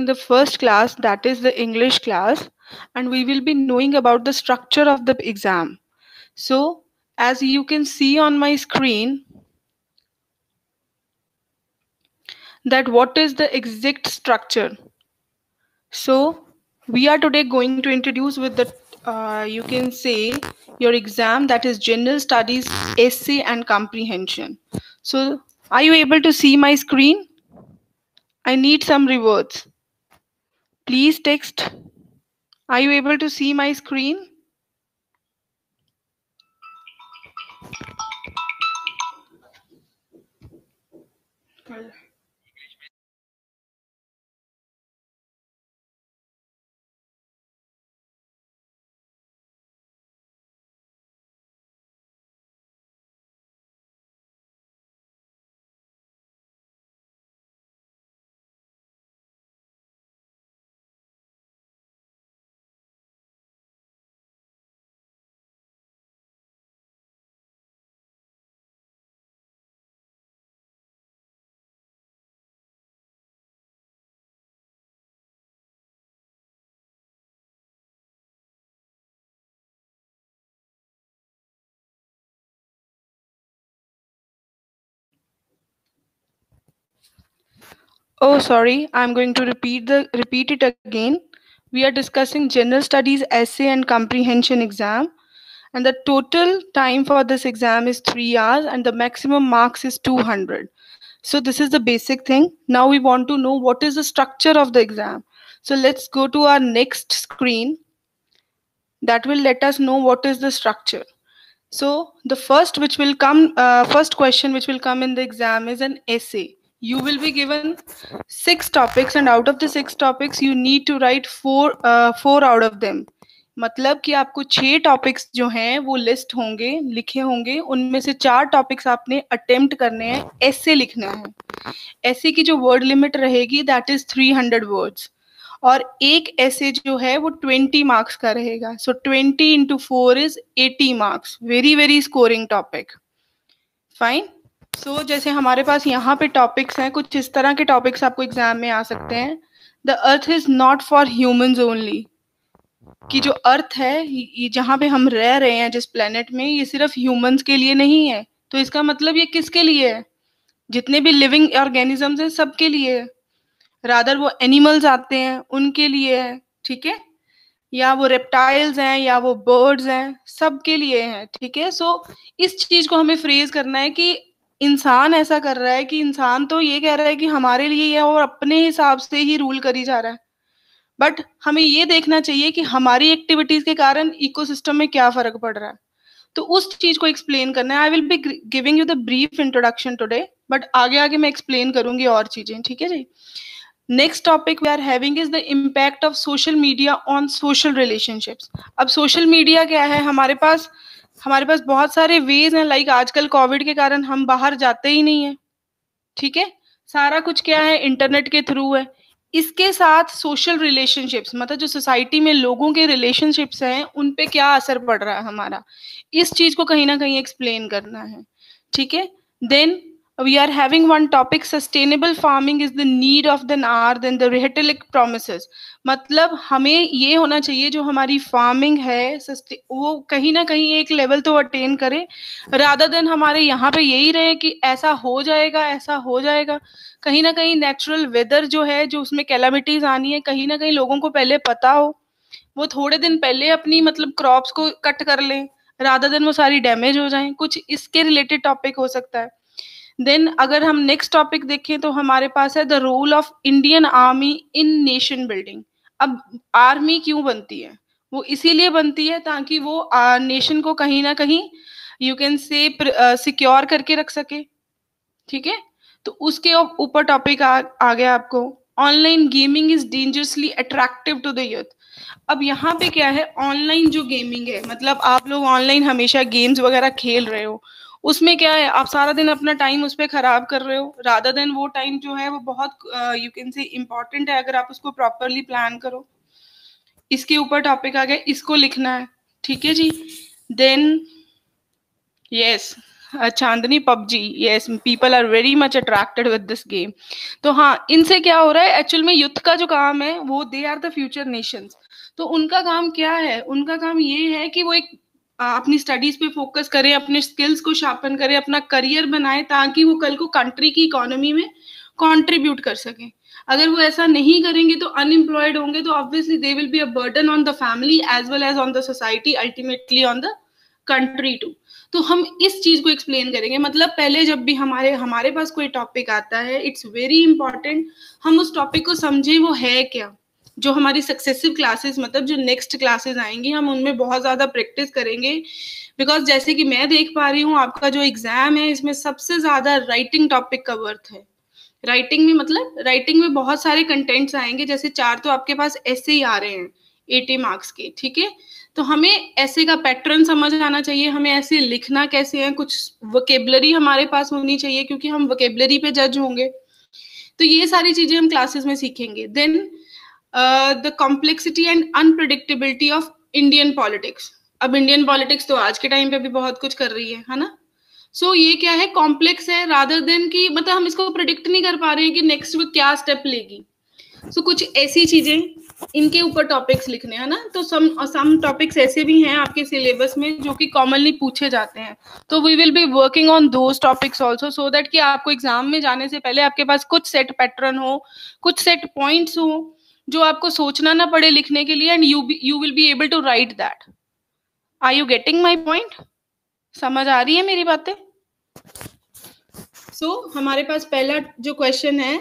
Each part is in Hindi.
the first class, that is the English class, and we will be knowing about the structure of the exam. So, as you can see on my screen, that what is the exact structure. So, we are today going to introduce with the, you can say, your exam, that is General Studies, Essay and Comprehension. So, are you able to see my screen? I need some rewards. Please text. Are you able to see my screen? Oh, sorry, I'm going to repeat it again. We are discussing General Studies Essay and Comprehension exam, and the total time for this exam is 3 hours and the maximum marks is 200. So this is the basic thing. Now we want to know what is the structure of the exam. So let's go to our next screen. That will let us know what is the structure. So the first question which will come in the exam is an essay. You will be given 6 topics, and out of the 6 topics you need to write four out of them. मतलब कि आपको 6 टॉपिक्स जो हैं वो लिस्ट होंगे, लिखे होंगे, उनमें से 4 टॉपिक्स आपने अटेम्प्ट करने हैं, ऐसे लिखना है. ऐसे की जो वर्ड लिमिट रहेगी दैट इज 300 वर्ड्स, और एक ऐसे जो है वो 20 मार्क्स का रहेगा. So 20 into 4 is 80 marks. Very very scoring topic. Fine. So जैसे हमारे पास यहाँ पे टॉपिक्स हैं, कुछ इस तरह के टॉपिक्स आपको एग्जाम में आ सकते हैं. The earth is not for humans only. कि जो अर्थ है, ये जहाँ पे हम रह रहे हैं जिस प्लेनेट में, ये सिर्फ ह्यूमंस के लिए नहीं है. तो इसका मतलब ये किसके लिए है? जितने भी लिविंग ऑर्गेनिजम्स हैं सबके लिए है. रादर वो एनिमल्स आते हैं उनके लिए है, ठीक है, या वो रेप्टाइल्स हैं या वो बर्ड्स हैं, सबके लिए हैं, ठीक है. सो इस चीज को हमें फ्रेज करना है कि इंसान ऐसा कर रहा है कि इंसान तो ये कह रहा है कि हमारे लिए है और अपने हिसाब से ही रूल करी जा रहा है. बट हमें ये देखना चाहिए कि हमारी एक्टिविटीज के कारण इकोसिस्टम में क्या फर्क पड़ रहा है. तो उस चीज को एक्सप्लेन करना है. I will be giving you the brief introduction today, but आगे आगे मैं एक्सप्लेन करूंगी और चीजें, ठीक है जी. Next topic we are having is the impact of social media on social relationships. अब सोशल मीडिया क्या है? हमारे पास बहुत सारे वेज हैं. लाइक आजकल कोविड के कारण हम बाहर जाते ही नहीं है, ठीक है. सारा कुछ क्या है? इंटरनेट के थ्रू है. इसके साथ सोशल रिलेशनशिप्स, मतलब जो सोसाइटी में लोगों के रिलेशनशिप्स हैं उन पे क्या असर पड़ रहा है हमारा, इस चीज को कहीं ना कहीं एक्सप्लेन करना है, ठीक है. Then we are having one topic, sustainable farming is the need of the hour than the rhetoric promises. मतलब हमें ये होना चाहिए जो हमारी फार्मिंग है वो कहीं ना कहीं एक लेवल तो अटेन करे, रादर देन हमारे यहाँ पे यही रहे कि ऐसा हो जाएगा ऐसा हो जाएगा. कहीं ना कहीं नेचुरल वेदर जो है, जो उसमें कैलामिटीज आनी है, कहीं ना कहीं लोगों को पहले पता हो, वो थोड़े दिन पहले अपनी मतलब क्रॉप्स को कट कर लें, रादर देन वो सारी डैमेज हो जाएं. कुछ इसके रिलेटेड टॉपिक हो सकता है. देन अगर हम नेक्स्ट टॉपिक देखें तो हमारे पास है the role of Indian army in nation building. अब आर्मी क्यों बनती है? वो इसीलिए बनती है ताकि वो नेशन को कहीं ना कहीं यू कैन से सिक्योर करके रख सके, ठीक है. तो उसके ऊपर टॉपिक आ गया आपको. Online gaming is dangerously attractive to the youth. अब यहाँ पे क्या है? ऑनलाइन जो गेमिंग है, मतलब आप लोग ऑनलाइन हमेशा गेम्स वगैरह खेल रहे हो, उसमें क्या है? आप सारा दिन अपना टाइम उस पर खराब कर रहे हो, रादर देन वो टाइम जो है वो बहुत यू कैन से इम्पोर्टेंट है अगर आप उसको प्रॉपरली प्लान करो. इसके ऊपर टॉपिक आ गया, इसको लिखना है, ठीक है जी. Then yes, Chandni PUBG, yes, people are very much attracted with this game. तो हाँ, इनसे क्या हो रहा है एक्चुअल में, युद्ध का जो काम है वो they are the future nations. तो उनका काम क्या है, उनका काम ये है कि वो एक अपनी स्टडीज पे फोकस करें, अपने स्किल्स को शार्पन करें, अपना करियर बनाए, ताकि वो कल को कंट्री की इकोनॉमी में कंट्रीब्यूट कर सकें। अगर वो ऐसा नहीं करेंगे तो अनएम्प्लॉयड होंगे, तो obviously they will be a burden on the family as well as on the society, ultimately on the country too. तो हम इस चीज को एक्सप्लेन करेंगे। मतलब पहले जब भी हमारे पास कोई टॉपिक आता है, इट्स वेरी इंपॉर्टेंट हम उस टॉपिक को समझें वो है क्या। जो हमारी सक्सेसिव क्लासेस, मतलब जो नेक्स्ट क्लासेस आएंगी, हम उनमें बहुत ज्यादा प्रैक्टिस करेंगे। बिकॉज जैसे कि मैं देख पा रही हूँ, आपका जो एग्जाम है इसमें सबसे ज्यादा राइटिंग टॉपिक का वर्थ है। राइटिंग में मतलब राइटिंग में बहुत सारे कंटेंट्स आएंगे, जैसे 4 तो आपके पास ऐसे ही आ रहे हैं 80 मार्क्स के, ठीक है। तो हमें ऐसे का पैटर्न समझ आना चाहिए, हमें ऐसे लिखना कैसे है, कुछ वोकेबलरी हमारे पास होनी चाहिए, क्योंकि हम वोकेबलरी पे जज होंगे। तो ये सारी चीजें हम क्लासेस में सीखेंगे। Then the complexity and unpredictability of Indian politics. अब इंडियन पॉलिटिक्स तो आज के टाइम पे भी बहुत कुछ कर रही है ना। सो ये क्या है, कॉम्प्लेक्स है, रादर देन कि मतलब हम इसको प्रिडिक्ट नहीं कर पा रहे हैं कि नेक्स्ट वो क्या स्टेप लेगी। सो कुछ ऐसी चीजें, इनके ऊपर टॉपिक्स लिखने हैं ना। तो सम टॉपिक्स ऐसे भी हैं आपके सिलेबस में जो कि कॉमनली पूछे जाते हैं। तो we will be working on those topics also, so that कि आपको एग्जाम में जाने से पहले आपके पास कुछ सेट पैटर्न हो, कुछ सेट पॉइंट्स हो, जो आपको सोचना ना पड़े लिखने के लिए, and you will be able to write that. Are you getting my point? समझ आ रही है मेरी बातें? सो हमारे पास पहला जो क्वेश्चन है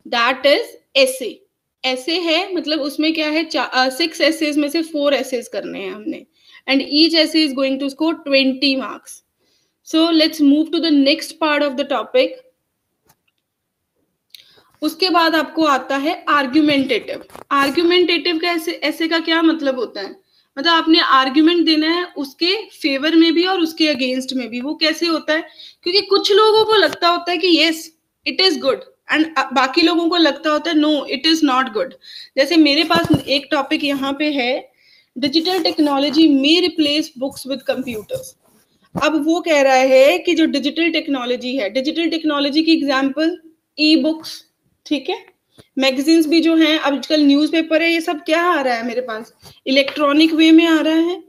दैट इज एसे। ऐसे है मतलब उसमें क्या है, 6 एसेज में से 4 एसेज करने हैं हमने, and each essay is going to score 20 marks. So let's move to the next part of the topic. उसके बाद आपको आता है आर्ग्यूमेंटेटिव। आर्ग्यूमेंटेटिव का ऐसे का क्या मतलब होता है, मतलब आपने आर्ग्यूमेंट देना है उसके फेवर में भी और उसके अगेंस्ट में भी। वो कैसे होता है, क्योंकि कुछ लोगों को लगता होता है कि yes it is good, and बाकी लोगों को लगता होता है no it is not good. जैसे मेरे पास एक टॉपिक यहाँ पे है, digital technology may replace books with computers. अब वो कह रहा है कि जो डिजिटल टेक्नोलॉजी है, डिजिटल टेक्नोलॉजी की एग्जांपल ई बुक्स, ठीक है, मैगजीन्स भी जो हैं, आजकल न्यूज़पेपर है, ये सब क्या आ रहा है मेरे पास, इलेक्ट्रॉनिक वे में आ रहा है।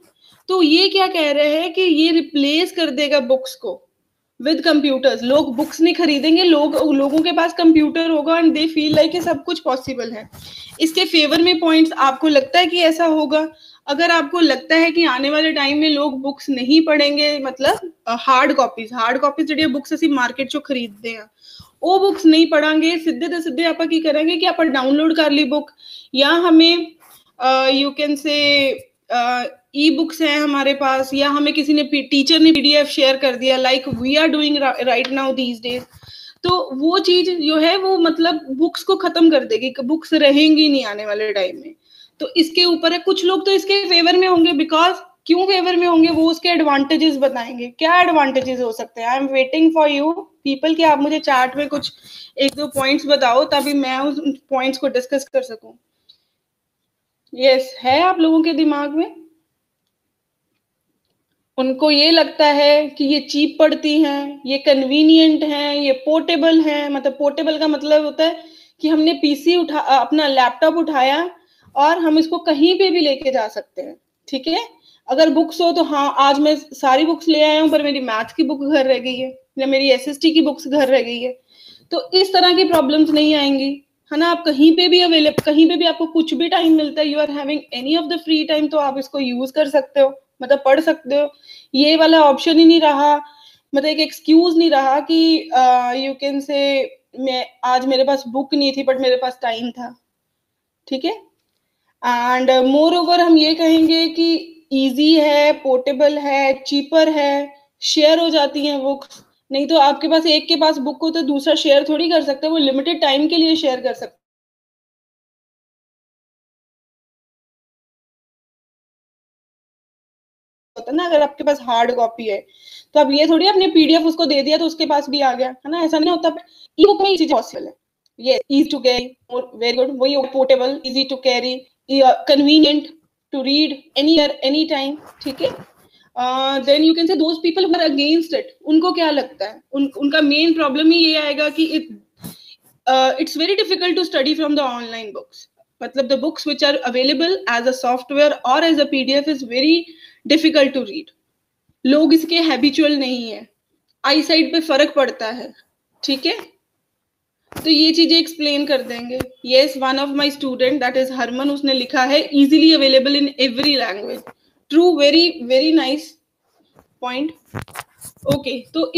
तो ये क्या कह रहे हैं कि ये रिप्लेस कर देगा बुक्स को विद कंप्यूटर्स। लोग बुक्स नहीं खरीदेंगे, लोगों के पास कंप्यूटर होगा, एंड दे फील लाइक कि सब कुछ पॉसिबल है। इसके फेवर में पॉइंट्स, आपको लगता है कि ऐसा होगा? अगर आपको लगता है कि आने वाले टाइम में लोग बुक्स नहीं पढ़ेंगे, मतलब हार्ड कॉपीज जी बुक्स असी मार्केट चो खरीदते हैं, वो बुक्स नहीं पढ़ांगे, सीधे तो सीधे आप की करेंगे कि आप डाउनलोड कर ली बुक, या हमें यू कैन से ई बुक्स हैं हमारे पास, या हमें किसी ने टीचर ने पीडीएफ शेयर कर दिया, like we are doing right now these days. तो वो चीज जो है वो मतलब बुक्स को खत्म कर देगी, बुक्स रहेंगी नहीं आने वाले टाइम में। तो इसके ऊपर है, कुछ लोग तो इसके फेवर में होंगे, बिकॉज क्यों फेवर में होंगे, वो उसके एडवांटेजेस बताएंगे। क्या एडवांटेजेस हो सकते हैं? I am waiting for you people कि आप मुझे चार्ट में कुछ 1-2 पॉइंट्स बताओ, तभी मैं उस पॉइंट्स को डिस्कस कर सकूं। यस, है आप लोगों के दिमाग में? उनको ये लगता है कि ये चीप पड़ती हैं, ये कन्वीनियंट हैं, ये पोर्टेबल हैं। मतलब पोर्टेबल का मतलब होता है कि हमने पीसी अपना लैपटॉप उठाया और हम इसको कहीं पे भी लेके जा सकते हैं, ठीक है। अगर बुक्स हो तो हाँ, आज मैं सारी बुक्स ले आया हूँ पर मेरी मैथ्स की बुक घर रह गई है, या मेरी एसएसटी की बुक्स घर रह गई है। तो इस तरह की प्रॉब्लम्स नहीं आएंगी, है ना। आप कहीं पे भी अवेलेबल, कहीं पे भी आपको कुछ भी टाइम मिलता है, you are having any of the free time, तो आप इसको यूज कर सकते हो, मतलब पढ़ सकते हो। ये वाला ऑप्शन ही नहीं रहा, मतलब एक एक्सक्यूज नहीं रहा कि यू कैन से मैं आज मेरे पास बुक नहीं थी बट मेरे पास टाइम था, ठीक है। एंड मोर ओवर हम ये कहेंगे कि इजी है, पोर्टेबल है, चीपर है, शेयर हो जाती हैं बुक्स। नहीं तो आपके पास एक के पास बुक हो तो दूसरा शेयर थोड़ी कर सकता है, वो लिमिटेड टाइम के लिए शेयर कर सकता होता है ना। अगर आपके पास हार्ड कॉपी है तो अब ये थोड़ी अपने पीडीएफ उसको दे दिया तो उसके पास भी आ गया, है ना, ऐसा नहीं होता। ई बुक में ये चीज पॉसिबल है। ये easy to carry, very good, वही portable, easy to carry, convenient to read any year any time, ठीक है। Then you can say those people who are against it, उनको क्या लगता है, उनका मेन प्रॉब्लम ही ये आएगा कि it's very difficult to study from the online books. मतलब the books which are available as a software or as a PDF is very difficult to read. लोग इसके habitual नहीं है, आई साइड पे फर्क पड़ता है, ठीक है। तो ये चीजें एक्सप्लेन कर देंगे। Yes, one of my student that is Harman, उसने लिखा है easily available in every language. True, very very nice point. Okay, तो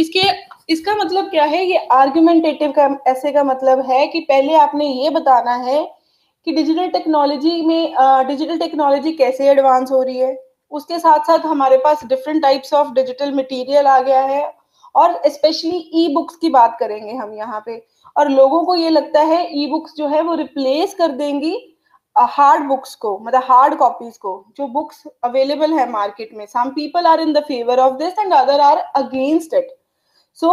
इसका मतलब क्या है, ये आर्गुमेंटेटिव का ऐसे का मतलब है कि पहले आपने ये बताना है कि डिजिटल टेक्नोलॉजी कैसे एडवांस हो रही है, उसके साथ साथ हमारे पास different types of digital material आ गया है, और स्पेशली ई बुक्स की बात करेंगे हम यहाँ पे। और लोगों को ये लगता है ई बुक्स जो है वो रिप्लेस कर देंगी हार्ड बुक्स को, मतलब हार्ड कॉपीज को, जो बुक्स अवेलेबल है मार्केट में। Some people are in the favour of this and other are against it. So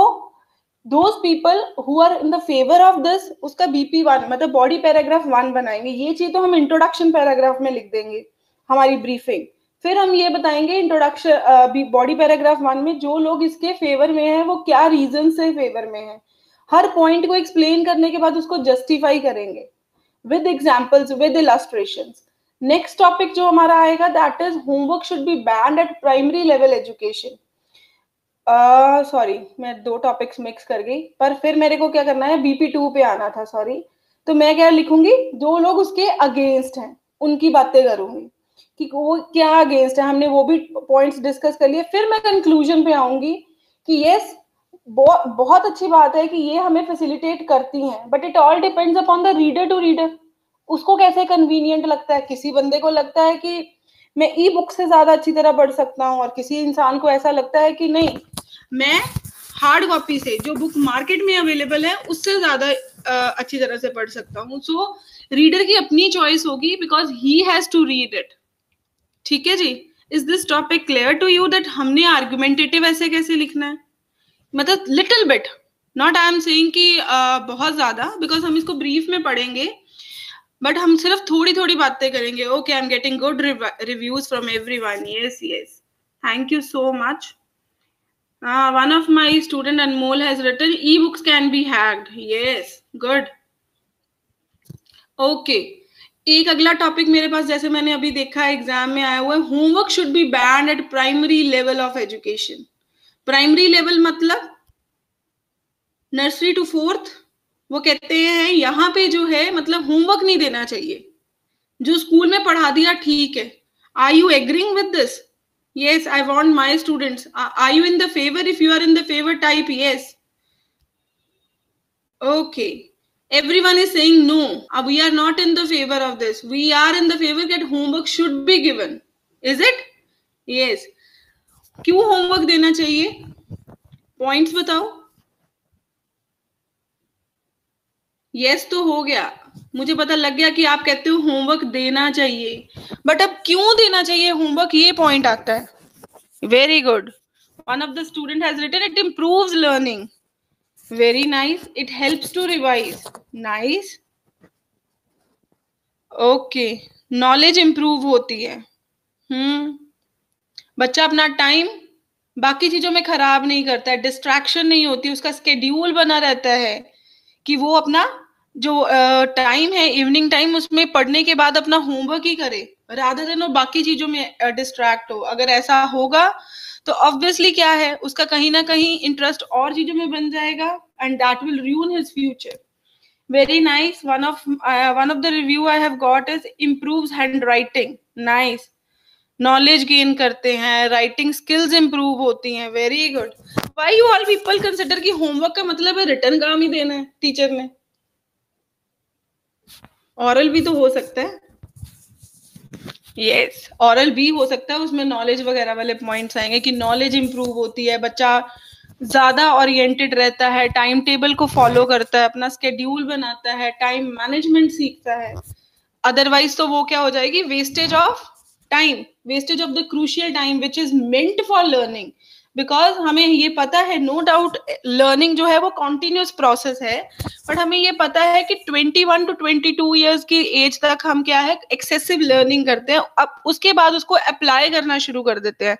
those people who are in the favour of this, उसका BP1 मतलब बॉडी पैराग्राफ 1 बनाएंगे। ये चीज तो हम इंट्रोडक्शन पैराग्राफ में लिख देंगे हमारी ब्रीफिंग। फिर हम ये बताएंगे इंट्रोडक्शन बॉडी पैराग्राफ 1 में जो लोग इसके फेवर में हैं वो क्या रीजन से फेवर में हैं। हर पॉइंट को एक्सप्लेन करने के बाद उसको जस्टिफाई करेंगे with examples, with illustrations. Next topic जो हमारा आएगा that is homework should be banned at primary level education. Sorry, मैं 2 टॉपिक्स मिक्स कर गई, पर फिर मेरे को क्या करना है, BP2 पे आना था, सॉरी। तो मैं क्या लिखूंगी, जो लोग उसके अगेंस्ट हैं उनकी बातें करूंगी कि वो क्या अगेंस्ट है, हमने वो भी पॉइंट्स डिस्कस कर लिए। फिर मैं कंक्लूजन पे आऊंगी कि यस, बहुत अच्छी बात है कि ये हमें फैसिलिटेट करती हैं, but it all depends upon the reader to reader, उसको कैसे कन्वीनियंट लगता है। किसी बंदे को लगता है कि मैं ई बुक से ज्यादा अच्छी तरह पढ़ सकता हूँ, और किसी इंसान को ऐसा लगता है कि नहीं, मैं हार्ड कॉपी से जो बुक मार्केट में अवेलेबल है उससे ज्यादा अच्छी तरह से पढ़ सकता हूँ। सो रीडर की अपनी चॉइस होगी, because he has to read it. ठीक है जी, is this topic clear to you that हमने आर्गुमेंटेटिव ऐसे कैसे लिखना है, मतलब little bit, not I am saying कि बहुत ज्यादा, बिकॉज हम इसको ब्रीफ में पढ़ेंगे, बट हम सिर्फ थोड़ी थोड़ी बातें करेंगे। Okay, I am getting good reviews from everyone. Yes yes, thank you so much. One of my student Anmol has written e-books can be hacked. Yes, good. Okay. एक अगला टॉपिक मेरे पास, जैसे मैंने अभी देखा एग्जाम में आया हुआ है, homework should be banned at primary level of education. Primary level मतलब नर्सरी टू 4th। वो कहते हैं यहाँ पे जो है मतलब होमवर्क नहीं देना चाहिए, जो स्कूल में पढ़ा दिया ठीक है। Are you agreeing with this? Yes, I want my students. Are you in the favor? If you are in the favor, type yes. Okay. Everyone is saying no. We are not in the favor of this. We are in the favor that homework should be given. Is it? Yes. क्यों होमवर्क देना चाहिए? पॉइंट्स बताओ। यस तो हो गया, मुझे पता लग गया कि आप कहते हो होमवर्क देना चाहिए, बट अब क्यों देना चाहिए होमवर्क, ये पॉइंट आता है। Very good. One of the student has written it improves learning. Very nice. It helps to revise. Nice. Okay, knowledge improve होती है। बच्चा अपना टाइम बाकी चीजों में खराब नहीं करता है, डिस्ट्रैक्शन नहीं होती, उसका स्केड्यूल बना रहता है कि वो अपना जो टाइम है इवनिंग टाइम, उसमें पढ़ने के बाद अपना होमवर्क ही करे, रादर देन वो बाकी चीजों में डिस्ट्रैक्ट हो। अगर ऐसा होगा तो ऑब्वियसली क्या है, उसका कहीं ना कहीं इंटरेस्ट और चीजों में बन जाएगा, and that will ruin his future. Very nice. One of the review I have got is improves handwriting. Nice. Knowledge gain करते हैं, राइटिंग स्किल्स इंप्रूव होती हैं। Very good. Why you all people consider कि होमवर्क का मतलब है रिटर्न काम ही देना है टीचर ने? ऑरल भी तो हो सकता है। यस, ऑरल भी हो सकता है, उसमें नॉलेज वगैरह वाले पॉइंट्स आएंगे कि नॉलेज इंप्रूव होती है, बच्चा ज्यादा ओरिएंटेड रहता है, टाइम टेबल को फॉलो करता है, अपना स्केड्यूल बनाता है, टाइम मैनेजमेंट सीखता है। अदरवाइज तो वो क्या हो जाएगी, wastage of time, wastage of the crucial time which is meant for learning, because हमें ये पता है, नो डाउट लर्निंग जो है वो कॉन्टिन्यूस प्रोसेस है, बट हमें ये पता है कि 21 to 22 ईयर्स की एज तक हम क्या है एक्सेसिव लर्निंग करते हैं, अब उसके बाद उसको अप्लाई करना शुरू कर देते हैं।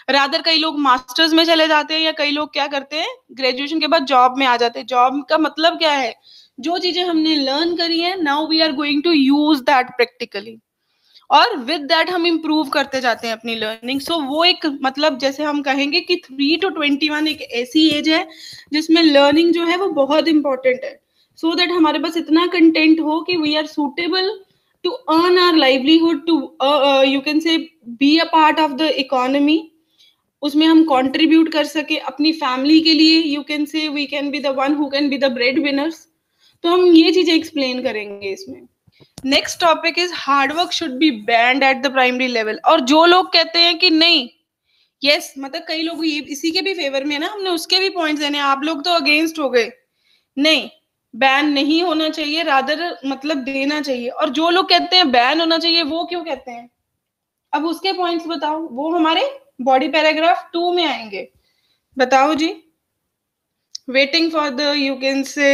रादर कई लोग मास्टर्स में चले जाते हैं, या कई लोग क्या करते हैं ग्रेजुएशन के बाद जॉब में आ जाते हैं। जॉब का मतलब क्या है, जो चीजें हमने लर्न करी है now we are going to use that practically, और विद दैट हम इम्प्रूव करते जाते हैं अपनी लर्निंग। सो वो एक मतलब जैसे हम कहेंगे कि 3 to 21 एक ऐसी एज है जिसमें लर्निंग जो है वो बहुत इंपॉर्टेंट है, सो दैट हमारे पास इतना कंटेंट हो कि we are suitable to earn our livelihood, to you can say be a part of the economy, उसमें हम कंट्रीब्यूट कर सके अपनी फैमिली के लिए। You can say we can be the one who can be the bread winners. तो हम ये चीजें एक्सप्लेन करेंगे इसमें। Next topic is hard work should be banned at the primary level. और जो लोग कहते हैं कि नहीं, यस मतलब कई लोग ये इसी के भी फेवर में है ना, हमने उसके भी पॉइंट्स देने, आप लोग तो अगेंस्ट हो गए, नहीं बैन नहीं होना चाहिए, रादर मतलब देना चाहिए। और जो लोग कहते हैं बैन होना चाहिए, वो क्यों कहते हैं, अब उसके पॉइंट्स बताओ, वो हमारे बॉडी पैराग्राफ 2 में आएंगे। बताओ जी, waiting for the you can say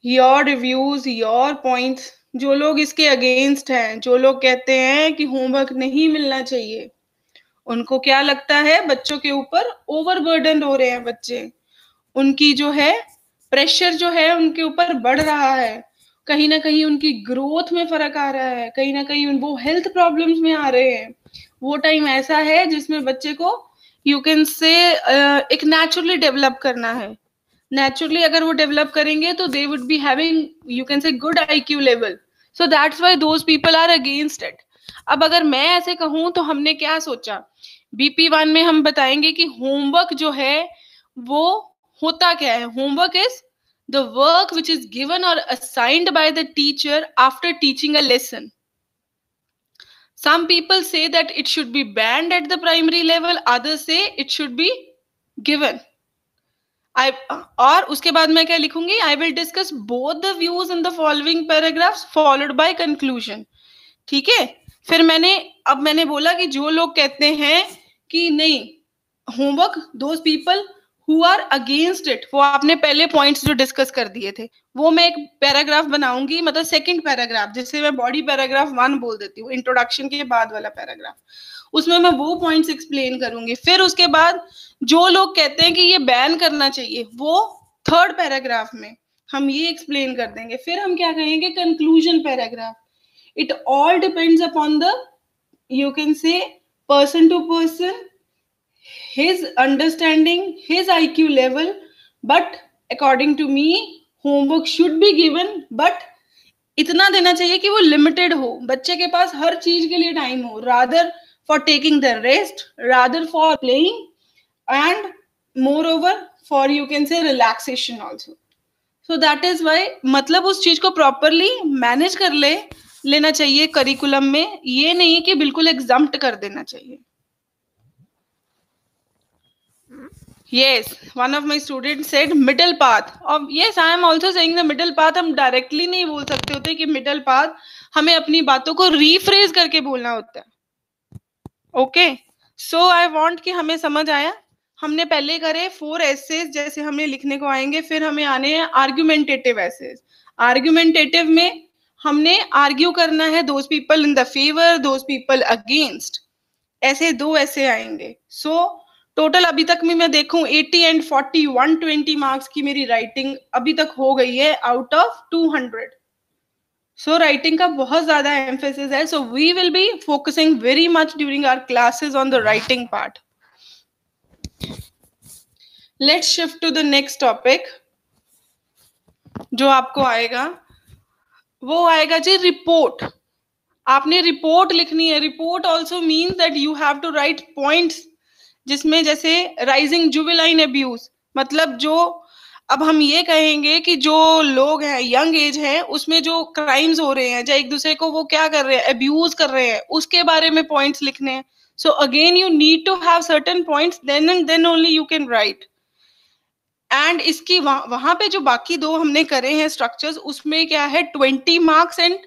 your reviews, your points. जो लोग इसके अगेंस्ट हैं, जो लोग कहते हैं कि होमवर्क नहीं मिलना चाहिए, उनको क्या लगता है बच्चों के ऊपर ओवरबर्डन हो रहे हैं बच्चे, उनकी जो है प्रेशर जो है उनके ऊपर बढ़ रहा है, कहीं ना कहीं उनकी ग्रोथ में फर्क आ रहा है, कहीं ना कहीं वो हेल्थ प्रॉब्लम्स में आ रहे हैं। वो टाइम ऐसा है जिसमें बच्चे को यू कैन से एक नेचुरली डेवलप करना है। नेचुरली अगर वो डेवलप करेंगे तो they would be having you can say good IQ level, so that's why those people are against it. अब अगर मैं ऐसे कहूं तो हमने क्या सोचा, BP1 में हम बताएंगे कि होमवर्क जो है वो होता क्या है। Homework is the work which is given और assigned by the teacher after teaching a lesson. Some people say that it should be banned at the primary level, others say it should be given. और उसके बाद मैं क्या लिखूंगी, I will discuss both the views in the following paragraphs followed by conclusion. ठीक है, फिर मैंने बोला कि जो लोग कहते हैं कि नहीं homework, those people who are against it, वो आपने पहले पॉइंट्स जो डिस्कस कर दिए थे, वो मैं एक पैराग्राफ बनाऊंगी, मतलब सेकंड पैराग्राफ, जिससे मैं बॉडी पैराग्राफ 1 बोल देती हूँ, इंट्रोडक्शन के बाद वाला पैराग्राफ, उसमें मैं वो पॉइंट्स एक्सप्लेन करूंगी। फिर उसके बाद जो लोग कहते हैं कि ये बैन करना चाहिए, वो थर्ड पैराग्राफ में हम ये एक्सप्लेन कर देंगे। फिर हम क्या कहेंगे, conclusion paragraph. It all depends upon the you can से person to person, his understanding, his IQ level, but according to me homework should be given, but इतना देना चाहिए कि वो लिमिटेड हो, बच्चे के पास हर चीज के लिए टाइम हो, rather for taking the rest, rather for playing, and moreover for you can say relaxation also. So that is why मतलब उस चीज को प्रॉपरली मैनेज कर लेना चाहिए करिकुलम में, ये नहीं कि बिल्कुल एग्जम्प्ट कर देना चाहिए। Yes, one of my students said middle path. और yes, I am also saying the middle path. हम डायरेक्टली नहीं बोल सकते होते कि मिडल पाथ, हमें अपनी बातों को रीफ्रेज करके बोलना होता है। ओके, सो आई वांट कि हमें समझ आया। हमने पहले करे 4 एसेज जैसे हमें लिखने को आएंगे, फिर हमें आने हैं आर्ग्यूमेंटेटिव एसेज। आर्ग्यूमेंटेटिव में हमने आर्ग्यू करना है those people in the favour, those people against, ऐसे 2 ऐसे आएंगे। सो टोटल अभी तक में मैं देखूं 80 एंड 40 120 मार्क्स की मेरी राइटिंग अभी तक हो गई है आउट ऑफ 200। सो राइटिंग का बहुत ज्यादा एम्फेसिस है, so we will be focusing very much during our classes on the writing part. Let's shift to the next topic जो आपको आएगा, वो आएगा जी रिपोर्ट। आपने रिपोर्ट लिखनी है। Report also means that you have to write points, जिसमें जैसे राइजिंग जुवेनाइल अब्यूज, मतलब जो अब हम ये कहेंगे कि जो लोग हैं यंग एज हैं उसमें जो क्राइम्स हो रहे हैं, या एक दूसरे को वो क्या कर रहे हैं, अब्यूज कर रहे हैं, उसके बारे में पॉइंट्स लिखने हैं। So again you need to have certain points, then and then only you can write. And इसकी वहां पे जो बाकी 2 हमने करे हैं स्ट्रक्चर्स, उसमें क्या है 20 marks and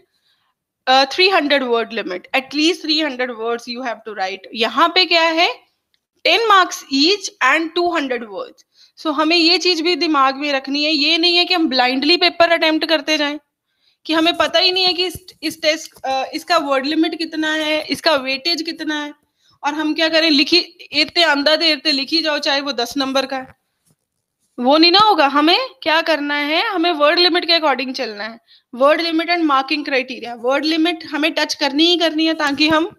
300 word limit, at least 300 words you have to write. यहाँ पे क्या है 10 मार्क्स ईच एंड 200 वर्ड्स। सो हमें ये चीज भी दिमाग में रखनी है, ये नहीं है कि हम ब्लाइंडली पेपर अटेम्प्ट करते जाएं कि हमें पता ही नहीं है कि इस टेस्ट इसका वर्ड लिमिट कितना है, इसका वेटेज कितना है, और हम क्या करें, लिखी इतने अंदाजे इतने लिखी जाओ चाहे वो 10 नंबर का है, वो नहीं ना होगा। हमें क्या करना है, हमें वर्ड लिमिट के अकॉर्डिंग चलना है। Word limit and marking criteria, word limit हमें टच करनी ही करनी है ताकि हम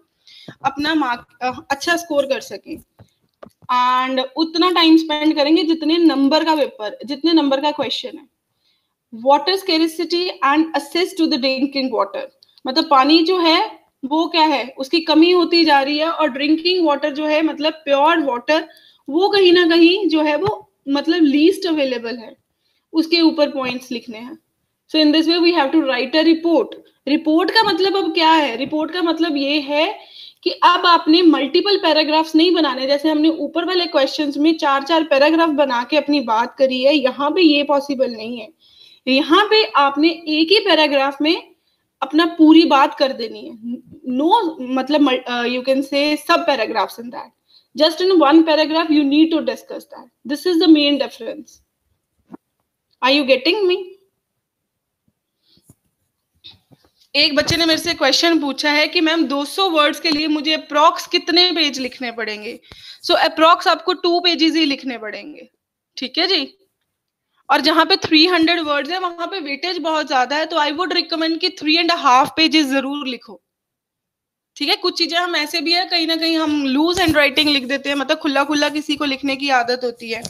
अपना मार्क अच्छा स्कोर कर सकें, एंड उतना टाइम स्पेंड करेंगे जितने नंबर का पेपर, जितने नंबर का क्वेश्चन है। Water scarcity and access to the drinking water, मतलब पानी जो है वो क्या है, उसकी कमी होती जा रही है, और ड्रिंकिंग वाटर जो है मतलब प्योर वाटर, वो कहीं ना कहीं जो है वो मतलब लीस्ट अवेलेबल है, उसके ऊपर पॉइंट्स लिखने हैं। So in this way we have to write a report. Report का मतलब अब क्या है, रिपोर्ट का मतलब ये है कि अब आपने मल्टीपल पैराग्राफ्स नहीं बनाने, जैसे हमने ऊपर वाले क्वेश्चंस में 4-4 पैराग्राफ बना के अपनी बात करी है, यहाँ पे ये पॉसिबल नहीं है। यहाँ पे आपने एक ही पैराग्राफ में अपना पूरी बात कर देनी है। नो मतलब यू कैन से सब paragraphs in that, just in one paragraph you need to discuss that. This is the main difference. Are you getting me? एक बच्चे ने मेरे से क्वेश्चन पूछा है कि मैम 200 वर्ड्स के लिए मुझे अप्रॉक्स कितने पेज लिखने पड़ेंगे। सो अप्रॉक्स आपको 2 पेजेस ही लिखने पड़ेंगे, ठीक है जी। और जहां पे 300 वर्ड्स है वहां पे वेटेज बहुत ज्यादा है, तो आई वुड रिकमेंड कि 3.5 पेजेस जरूर लिखो, ठीक है। कुछ चीजें हम ऐसे भी है, कहीं ना कहीं हम लूज हैंड राइटिंग लिख देते हैं, मतलब खुला खुला किसी को लिखने की आदत होती है,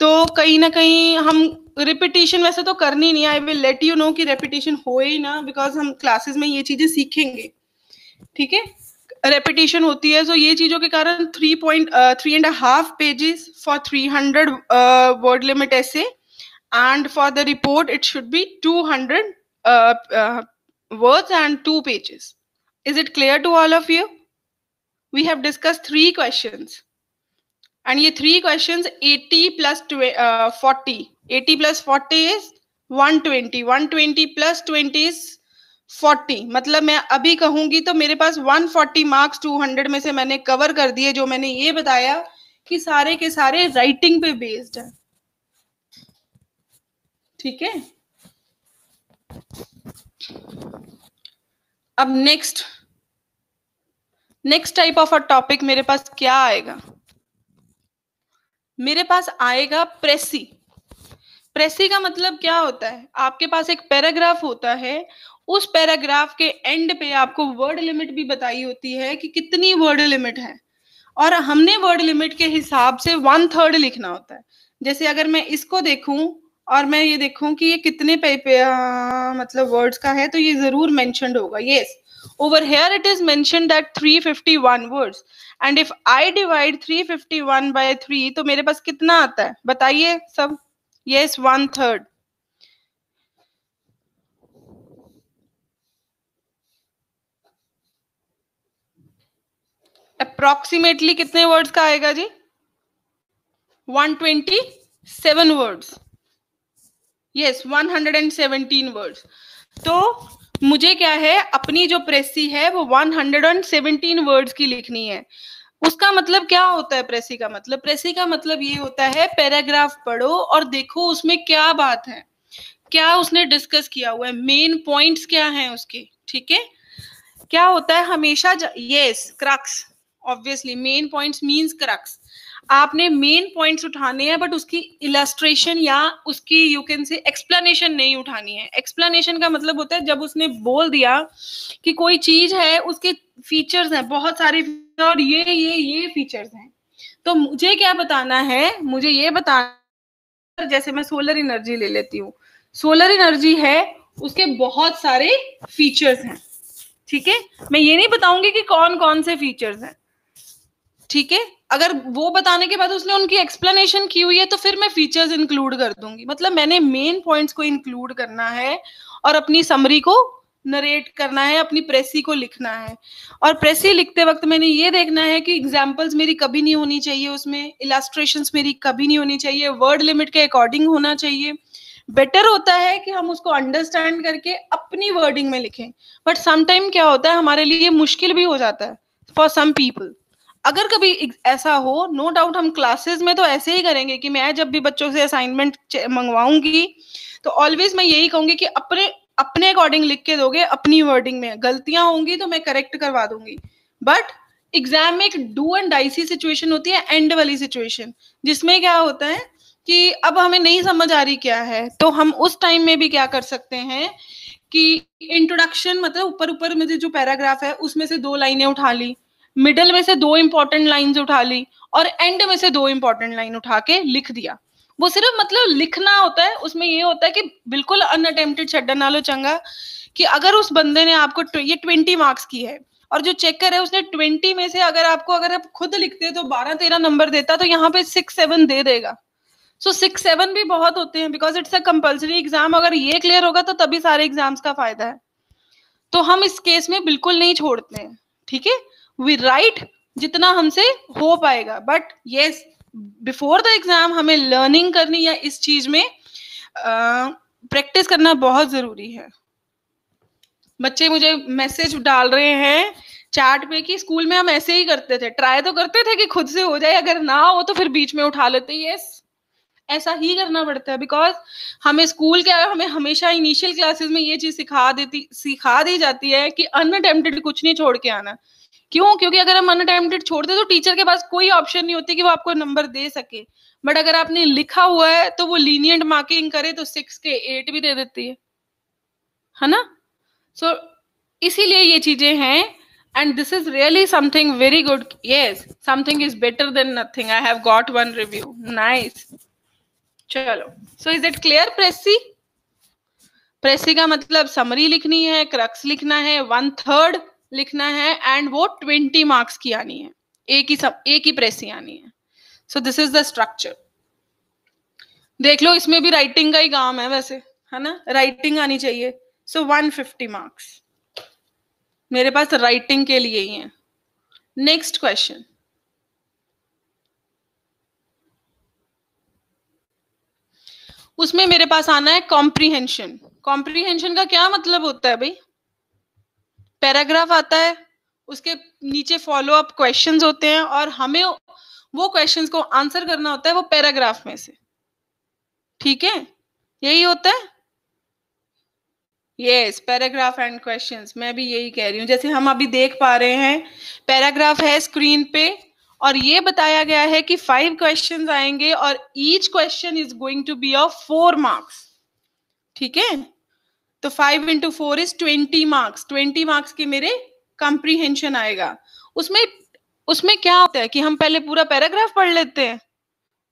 तो कहीं ना कहीं हम रिपीटिशन वैसे तो करनी नहीं, I will let you know कि रिपीटिशन हो ही ना, बिकॉज हम क्लासेस में ये चीजें सीखेंगे, ठीक है। रेपिटेशन होती है, सो ये चीजों के कारण 3.5 पेजेस फॉर 300 वर्ड लिमिट ऐसे, and for the report it should be 200 words and 2 pages. Is it clear to all of you? We have discussed 3 questions. And ये 3 questions 80 plus 40. 80 plus 40 is 120. 120 plus 20 is 40. मतलब मैं अभी कहूंगी तो मेरे पास 140 मार्क्स 200 में से मैंने कवर कर दिए, जो मैंने ये बताया कि सारे के सारे राइटिंग पे बेस्ड है, ठीक है। अब next type of a topic मेरे पास क्या आएगा, मेरे पास आएगा प्रेसी। प्रेसी का मतलब क्या होता है, आपके पास एक पैराग्राफ होता है, उस पैराग्राफ के एंड पे आपको वर्ड लिमिट भी बताई होती है कि कितनी वर्ड लिमिट है, और हमने वर्ड लिमिट के हिसाब से 1/3 लिखना होता है। जैसे अगर मैं इसको देखूं और मैं ये देखूं कि ये कितने मतलब वर्ड्स का है, तो ये जरूर मेंशन्ड होगा। Yes, over here it is mentioned that 351 words, and if I divide 351 by 3 तो मेरे पास कितना आता है बताइए सब। yes, 1/3। अप्रोक्सीमेटली कितने वर्ड्स का आएगा जी, 127 वर्ड्स। Yes, 117 words. तो मुझे क्या है, अपनी जो प्रेसी है वो 117 वर्ड्स की लिखनी है। उसका मतलब क्या होता है प्रेसी का मतलब, प्रेसी का मतलब ये होता है पैराग्राफ पढ़ो और देखो उसमें क्या बात है, क्या उसने डिस्कस किया हुआ है, मेन पॉइंट्स क्या हैं उसके, ठीक है। क्या होता है हमेशा, yes, crux, obviously main points means crux. आपने मेन पॉइंट्स उठाने हैं, बट उसकी इलस्ट्रेशन या उसकी यू कैन से एक्सप्लेनेशन नहीं उठानी है। एक्सप्लेनेशन का मतलब होता है जब उसने बोल दिया कि कोई चीज है, उसके फीचर्स हैं बहुत सारे, और ये फीचर्स हैं, तो मुझे क्या बताना है, मुझे ये बताना, जैसे मैं सोलर एनर्जी ले लेती हूँ, सोलर एनर्जी है, उसके बहुत सारे फीचर्स हैं, ठीक है। मैं ये नहीं बताऊंगी कि कौन कौन से फीचर्स हैं, ठीक है। अगर वो बताने के बाद उसने उनकी एक्सप्लेनेशन की हुई है तो फिर मैं फीचर्स इंक्लूड कर दूंगी। मतलब मैंने मेन पॉइंट्स को इंक्लूड करना है और अपनी समरी को नरेट करना है, अपनी प्रेसी को लिखना है। और प्रेसी लिखते वक्त मैंने ये देखना है कि एग्जाम्पल्स मेरी कभी नहीं होनी चाहिए, उसमें इलास्ट्रेशंस मेरी कभी नहीं होनी चाहिए, वर्ड लिमिट के अकॉर्डिंग होना चाहिए। बेटर होता है कि हम उसको अंडरस्टैंड करके अपनी वर्डिंग में लिखें, बट समटाइम क्या होता है हमारे लिए मुश्किल भी हो जाता है फॉर सम पीपल। अगर कभी ऐसा हो, नो डाउट हम क्लासेस में तो ऐसे ही करेंगे कि मैं जब भी बच्चों से असाइनमेंट मंगवाऊंगी तो ऑलवेज मैं यही कहूंगी कि अपने अपने अकॉर्डिंग लिख के दोगे, अपनी वर्डिंग में गलतियां होंगी तो मैं करेक्ट करवा दूंगी। बट एग्जाम में एक डू एंड डाइसी सिचुएशन होती है, एंड वाली सिचुएशन, जिसमें क्या होता है कि अब हमें नहीं समझ आ रही क्या है, तो हम उस टाइम में भी क्या कर सकते हैं कि इंट्रोडक्शन, मतलब ऊपर ऊपर में जो पैराग्राफ है उसमें से 2 लाइनें उठा ली, मिडल में से 2 इंपॉर्टेंट लाइंस उठा ली, और एंड में से 2 इंपॉर्टेंट लाइन उठा के लिख दिया। वो सिर्फ मतलब लिखना होता है, उसमें ये होता है कि बिल्कुल अनअटेम्प्टेड छड्डा नालो चंगा, कि अगर उस बंदे ने आपको ये 20 मार्क्स की है और जो चेकर है उसने 20 में से अगर आप खुद लिखते तो 12-13 नंबर देता, तो यहाँ पे 6-7 दे देगा। सो 6-7 भी बहुत होते हैं, because it's a compulsory exam. अगर ये क्लियर होगा तो तभी सारे एग्जाम्स का फायदा है। तो हम इस केस में बिल्कुल नहीं छोड़ते हैं, ठीक है। वी राइट जितना हमसे हो पाएगा, but yes before the exam हमें लर्निंग करनी या इस चीज में प्रैक्टिस करना बहुत जरूरी है। बच्चे मुझे मैसेज डाल रहे हैं चैट पे कि स्कूल में हम ऐसे ही करते थे, ट्राई तो करते थे कि खुद से हो जाए, अगर ना हो तो फिर बीच में उठा लेते। यस, ऐसा ही करना पड़ता है, बिकॉज हमें स्कूल के हमें हमेशा इनिशियल क्लासेस में ये चीज सिखा दी जाती है कि अनअटेम्प्टेड कुछ नहीं छोड़ के आना। क्यों? क्योंकि अगर हम अनअटेम्प्टेड छोड़ते तो टीचर के पास कोई ऑप्शन नहीं होती कि वो आपको नंबर दे सके। बट अगर आपने लिखा हुआ है तो वो लीनियंट मार्किंग करे तो 6 के 8 भी दे देती है ना। सो इसीलिए ये चीजें हैं, and this is really something very good. Yes, something is better than nothing. I have got one review. Nice. चलो, so is it clear? प्रेसी का मतलब समरी लिखनी है, क्रक्स लिखना है, 1/3 लिखना है, एंड वो 20 मार्क्स की आनी है, एक ही प्रेसी आनी है। So this is the structure. देख लो, इसमें भी राइटिंग का ही काम है वैसे, है ना, राइटिंग आनी चाहिए। सो 150 मार्क्स मेरे पास राइटिंग के लिए ही है। नेक्स्ट क्वेश्चन, उसमें मेरे पास आना है कॉम्प्रीहेंशन। कॉम्प्रीहेंशन का क्या मतलब होता है भाई? पैराग्राफ आता है, उसके नीचे फॉलो अप क्वेश्चंस होते हैं और हमें वो क्वेश्चंस को आंसर करना होता है वो पैराग्राफ में से, ठीक है, यही होता है। यस, पैराग्राफ एंड क्वेश्चंस, मैं भी यही कह रही हूँ। जैसे हम अभी देख पा रहे हैं, पैराग्राफ है स्क्रीन पे और ये बताया गया है कि 5 क्वेश्चंस आएंगे और each question is going to be of 4 marks, ठीक है। तो 5 into 4 is 20 मार्क्स। 20 मार्क्स के मेरे कॉम्प्रीहेंशन आएगा। उसमें क्या होता है कि हम पहले पूरा पैराग्राफ पढ़ लेते हैं?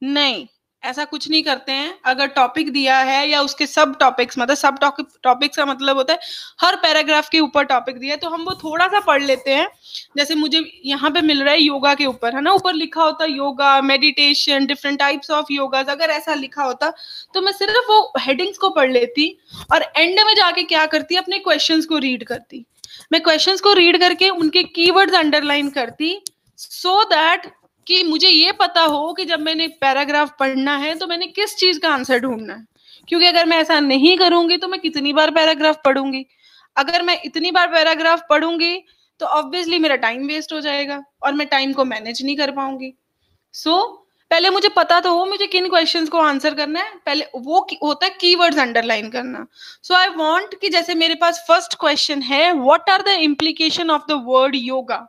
नहीं, ऐसा कुछ नहीं करते हैं। अगर टॉपिक दिया है या उसके सब टॉपिक्स, मतलब सब टॉपिक्स का मतलब होता है हर पैराग्राफ के ऊपर टॉपिक दिया है, तो हम वो थोड़ा सा पढ़ लेते हैं। जैसे मुझे यहाँ पे मिल रहा है योगा के ऊपर, है ना, ऊपर लिखा होता yoga, meditation, different types of yogas. अगर ऐसा लिखा होता तो मैं सिर्फ वो हेडिंग्स को पढ़ लेती और एंड में जाके क्या करती, अपने क्वेश्चंस को रीड करती। मैं क्वेश्चंस को रीड करके उनके कीवर्ड्स अंडरलाइन करती, सो दैट कि मुझे ये पता हो कि जब मैंने पैराग्राफ पढ़ना है तो मैंने किस चीज का आंसर ढूंढना है। क्योंकि अगर मैं ऐसा नहीं करूंगी तो मैं कितनी बार पैराग्राफ पढ़ूंगी। अगर मैं इतनी बार पैराग्राफ पढ़ूंगी तो ऑब्वियसली मेरा टाइम वेस्ट हो जाएगा और मैं टाइम को मैनेज नहीं कर पाऊंगी। सो पहले मुझे पता तो हो मुझे किन क्वेश्चंस को आंसर करना है, पहले वो होता है कीवर्ड्स अंडरलाइन करना। सो आई वांट कि जैसे मेरे पास फर्स्ट क्वेश्चन है, what are the implication of the word yoga.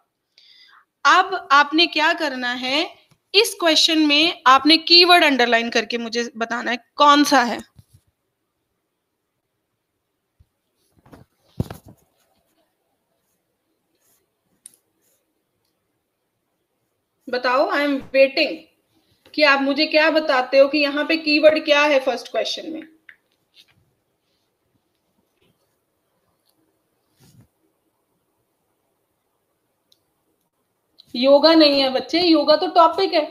अब आपने क्या करना है, इस क्वेश्चन में आपने कीवर्ड अंडरलाइन करके मुझे बताना है कौन सा है। बताओ, आई एम वेटिंग कि आप मुझे क्या बताते हो कि यहाँ पे कीवर्ड क्या है फर्स्ट क्वेश्चन में। योगा नहीं है बच्चे, योगा तो टॉपिक है।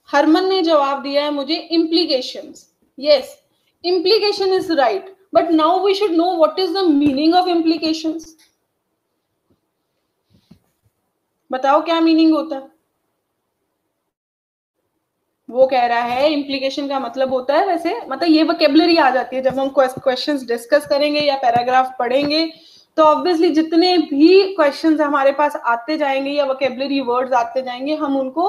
हरमन ने जवाब दिया है मुझे implications. Yes, implication is right, but now we should know what is the meaning of implications. बताओ क्या मीनिंग होता है। वो कह रहा है इम्प्लीकेशन का मतलब होता है, वैसे मतलब ये वोकेबलरी आ जाती है जब हम क्वेश्चंस डिस्कस करेंगे या पैराग्राफ पढ़ेंगे तो ऑब्वियसली जितने भी क्वेश्चंस हमारे पास आते जाएंगे या वोकेबलरी वर्ड्स आते जाएंगे, हम उनको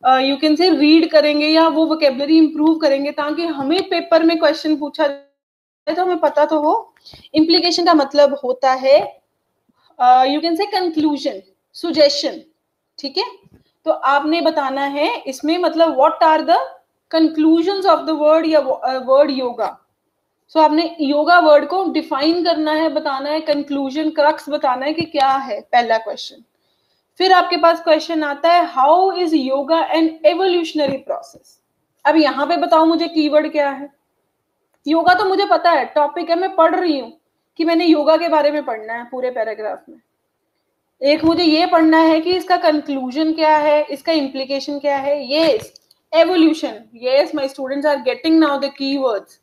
यू कैन से रीड करेंगे या वो वोकेबलरी इंप्रूव करेंगे, ताकि हमें पेपर में क्वेश्चन पूछा जाए तो हमें पता तो हो। इम्प्लीकेशन का मतलब होता है you can say conclusion, suggestion, ठीक है। तो आपने बताना है इसमें मतलब what are the conclusions of the word या वर्ड योगा। सो आपने योगा वर्ड को डिफाइन करना है, बताना है, कंक्लूजन क्रक्स बताना है कि क्या है, पहला क्वेश्चन। फिर आपके पास क्वेश्चन आता है how is yoga an evolutionary process. अब यहां पे बताओ मुझे कीवर्ड क्या है। योगा तो मुझे पता है, टॉपिक है, मैं पढ़ रही हूं कि मैंने योगा के बारे में पढ़ना है पूरे पैराग्राफ में। एक मुझे ये पढ़ना है कि इसका कंक्लूजन क्या है, इसका इम्प्लीकेशन क्या है। Yes, evolution. Yes, my students are getting now the keywords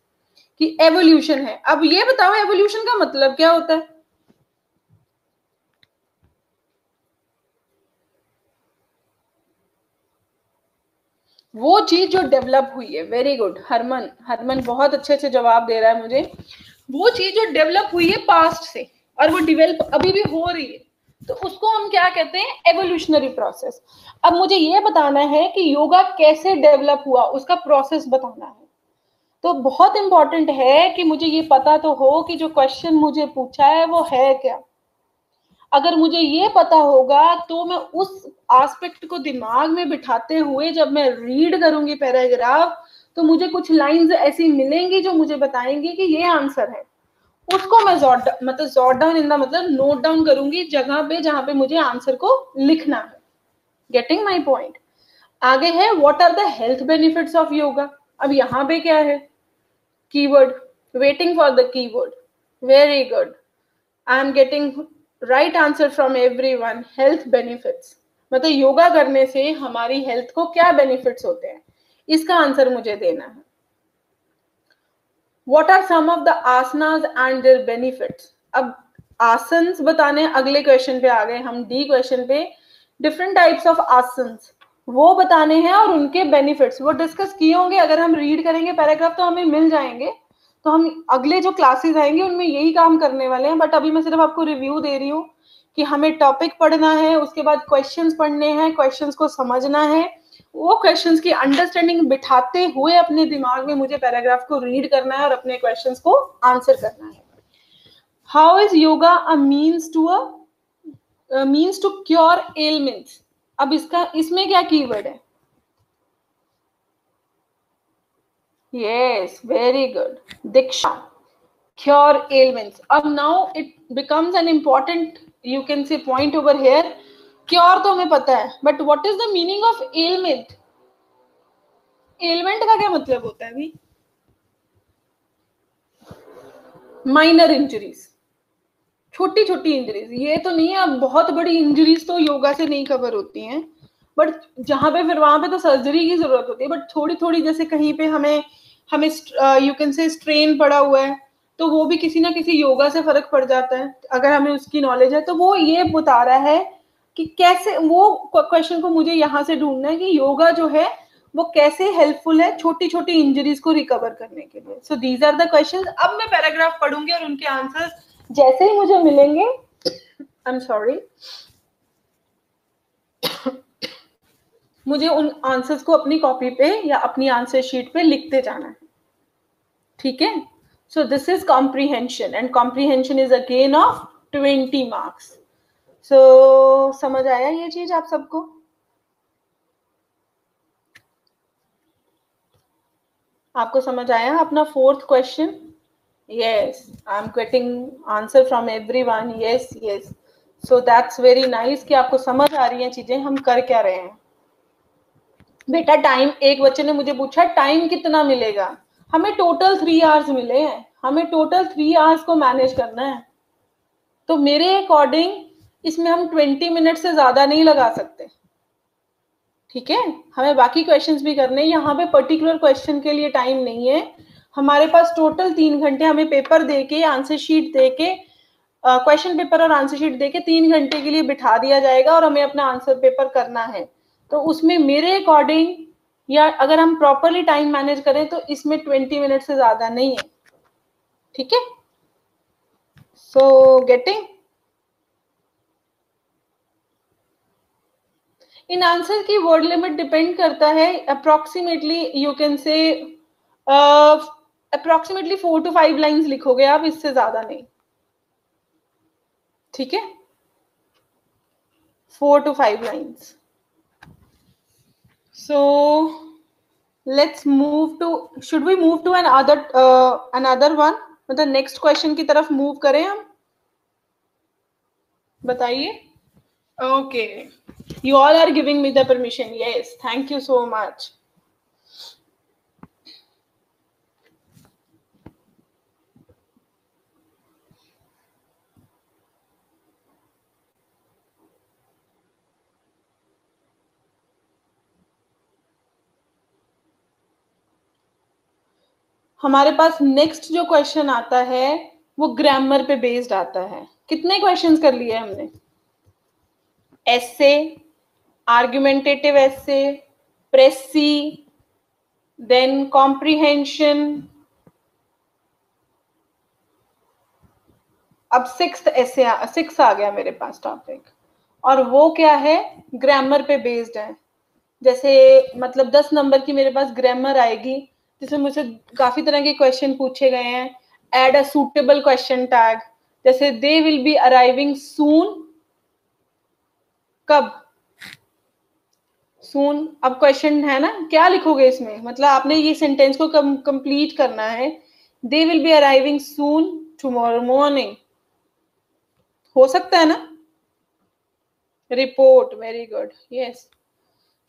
कि एवोल्यूशन है। अब ये बताओ एवोल्यूशन का मतलब क्या होता है। वो चीज जो डेवलप हुई है। वेरी गुड हरमन, हरमन बहुत अच्छे से जवाब दे रहा है मुझे। वो चीज जो डेवलप हुई है पास्ट से और वो डेवलप अभी भी हो रही है, तो उसको हम क्या कहते हैं, एवोल्यूशनरी प्रोसेस। अब मुझे ये बताना है कि योगा कैसे डेवलप हुआ, उसका प्रोसेस बताना है। तो बहुत इंपॉर्टेंट है कि मुझे ये पता तो हो कि जो क्वेश्चन मुझे पूछा है वो है क्या। अगर मुझे ये पता होगा तो मैं उस एस्पेक्ट को दिमाग में बिठाते हुए जब मैं रीड करूंगी पैराग्राफ, तो मुझे कुछ लाइंस ऐसी मिलेंगी जो मुझे बताएंगी कि ये आंसर है। उसको मैं जॉट डाउन इन द मतलब नोट डाउन करूंगी जगह पे जहां पे मुझे आंसर को लिखना है। Getting my point. आगे है what are the health benefits of yoga. अब यहाँ पे क्या है, keyword, waiting for the keyword. Very good, I am getting right answer from everyone. Health benefits मतलब योगा करने से हमारी हेल्थ को क्या बेनिफिट्स होते हैं, इसका आंसर मुझे देना है। What are some of the asanas and their benefits? अब आसन्स बताने, अगले क्वेश्चन पे आ गए हम, डी क्वेश्चन पे। डिफरेंट टाइप्स ऑफ आसन्स वो बताने हैं और उनके बेनिफिट्स वो डिस्कस किए होंगे। अगर हम रीड करेंगे पैराग्राफ तो हमें मिल जाएंगे, तो हम अगले जो क्लासेस आएंगे उनमें यही काम करने वाले हैं। बट अभी मैं सिर्फ आपको रिव्यू दे रही हूँ कि हमें टॉपिक पढ़ना है, उसके बाद क्वेश्चंस पढ़ने हैं, क्वेश्चंस को समझना है, वो क्वेश्चंस की अंडरस्टैंडिंग बिठाते हुए अपने दिमाग में मुझे पैराग्राफ को रीड करना है और अपने क्वेश्चंस को आंसर करना है। How is yoga a means to cure elements. अब इसमें क्या कीवर्ड है। Yes, very good Diksha, cure elements. अब now it becomes an important you can say point over here. Cure तो हमें पता है, but what is the meaning of element. Element का क्या मतलब होता है भाई। माइनर इंजरीज, छोटी छोटी इंजरीज। ये तो नहीं है अब बहुत बड़ी इंजरीज तो योगा से नहीं कवर होती हैं, बट जहां पे फिर वहां पे तो सर्जरी की जरूरत होती है। बट थोड़ी थोड़ी जैसे कहीं पे हमें हमें यू कैन से स्ट्रेन पड़ा हुआ है, तो वो भी किसी ना किसी योगा से फर्क पड़ जाता है अगर हमें उसकी नॉलेज है। तो वो ये बता रहा है कि कैसे, वो क्वेश्चन को मुझे यहाँ से ढूंढना है कि योगा जो है वो कैसे हेल्पफुल है छोटी छोटी इंजरीज को रिकवर करने के लिए। So these are the questions. अब मैं पैराग्राफ पढ़ूंगी और उनके आंसर जैसे ही मुझे मिलेंगे, आई एम सॉरी, मुझे उन आंसर्स को अपनी कॉपी पे या अपनी आंसर शीट पे लिखते जाना है, ठीक है। So this is comprehension and comprehension is again of 20 marks. So समझ आया ये चीज आप सबको। आपको समझ आया अपना fourth question. yes, I'm getting answer from everyone. yes yes, so that's very nice कि आपको समझ आ रही हैं चीजें, हम कर क्या रहे हैं। बेटा टाइम, एक बच्चे ने मुझे पूछा टाइम कितना मिलेगा। हमें टोटल 3 आवर्स मिले हैं, हमें टोटल 3 आवर्स को मैनेज करना है। तो मेरे अकॉर्डिंग इसमें हम 20 मिनट से ज्यादा नहीं लगा सकते, ठीक है। हमें बाकी क्वेश्चंस भी करने हैं, यहाँ पे पर्टिकुलर क्वेश्चन के लिए टाइम नहीं है। हमारे पास टोटल 3 घंटे हमें पेपर देके, आंसर शीट देके, क्वेश्चन पेपर और आंसर शीट देके 3 घंटे के लिए बिठा दिया जाएगा और हमें अपना आंसर पेपर करना है। तो उसमें मेरे अकॉर्डिंग या अगर हम प्रॉपरली टाइम मैनेज करें तो इसमें 20 मिनट से ज्यादा नहीं है, ठीक है। सो गेटिंग इन आंसर की वर्ड लिमिट डिपेंड करता है अप्रोक्सीमेटली, यू कैन से अप्रोक्सीमेटली 4 to 5 लाइंस लिखोगे आप, इससे ज्यादा नहीं, ठीक है, 4 to 5 lines. So let's move to, should we move to another one, मतलब नेक्स्ट क्वेश्चन की तरफ मूव करें हम, बताइए. Okay, you all are giving me the permission, yes, thank you so much. हमारे पास नेक्स्ट जो क्वेश्चन आता है वो ग्रामर पे बेस्ड आता है. कितने क्वेश्चंस कर लिए हमने? एसे, आर्गुमेंटेटिव एसे, प्रेसी, देन कॉम्प्रिहेंशन, अब सिक्स आ गया मेरे पास टॉपिक, और वो क्या है, ग्रामर पे बेस्ड है. जैसे मतलब 10 नंबर की मेरे पास ग्रामर आएगी, जिसमें मुझसे काफी तरह के क्वेश्चन पूछे गए हैं. Add a suitable question tag, जैसे they will be arriving soon, कब, सून. अब क्वेश्चन है ना, क्या लिखोगे इसमें, मतलब आपने ये सेंटेंस को कंप्लीट करना है. They will be arriving soon tomorrow morning, हो सकता है ना. Report, very good, yes.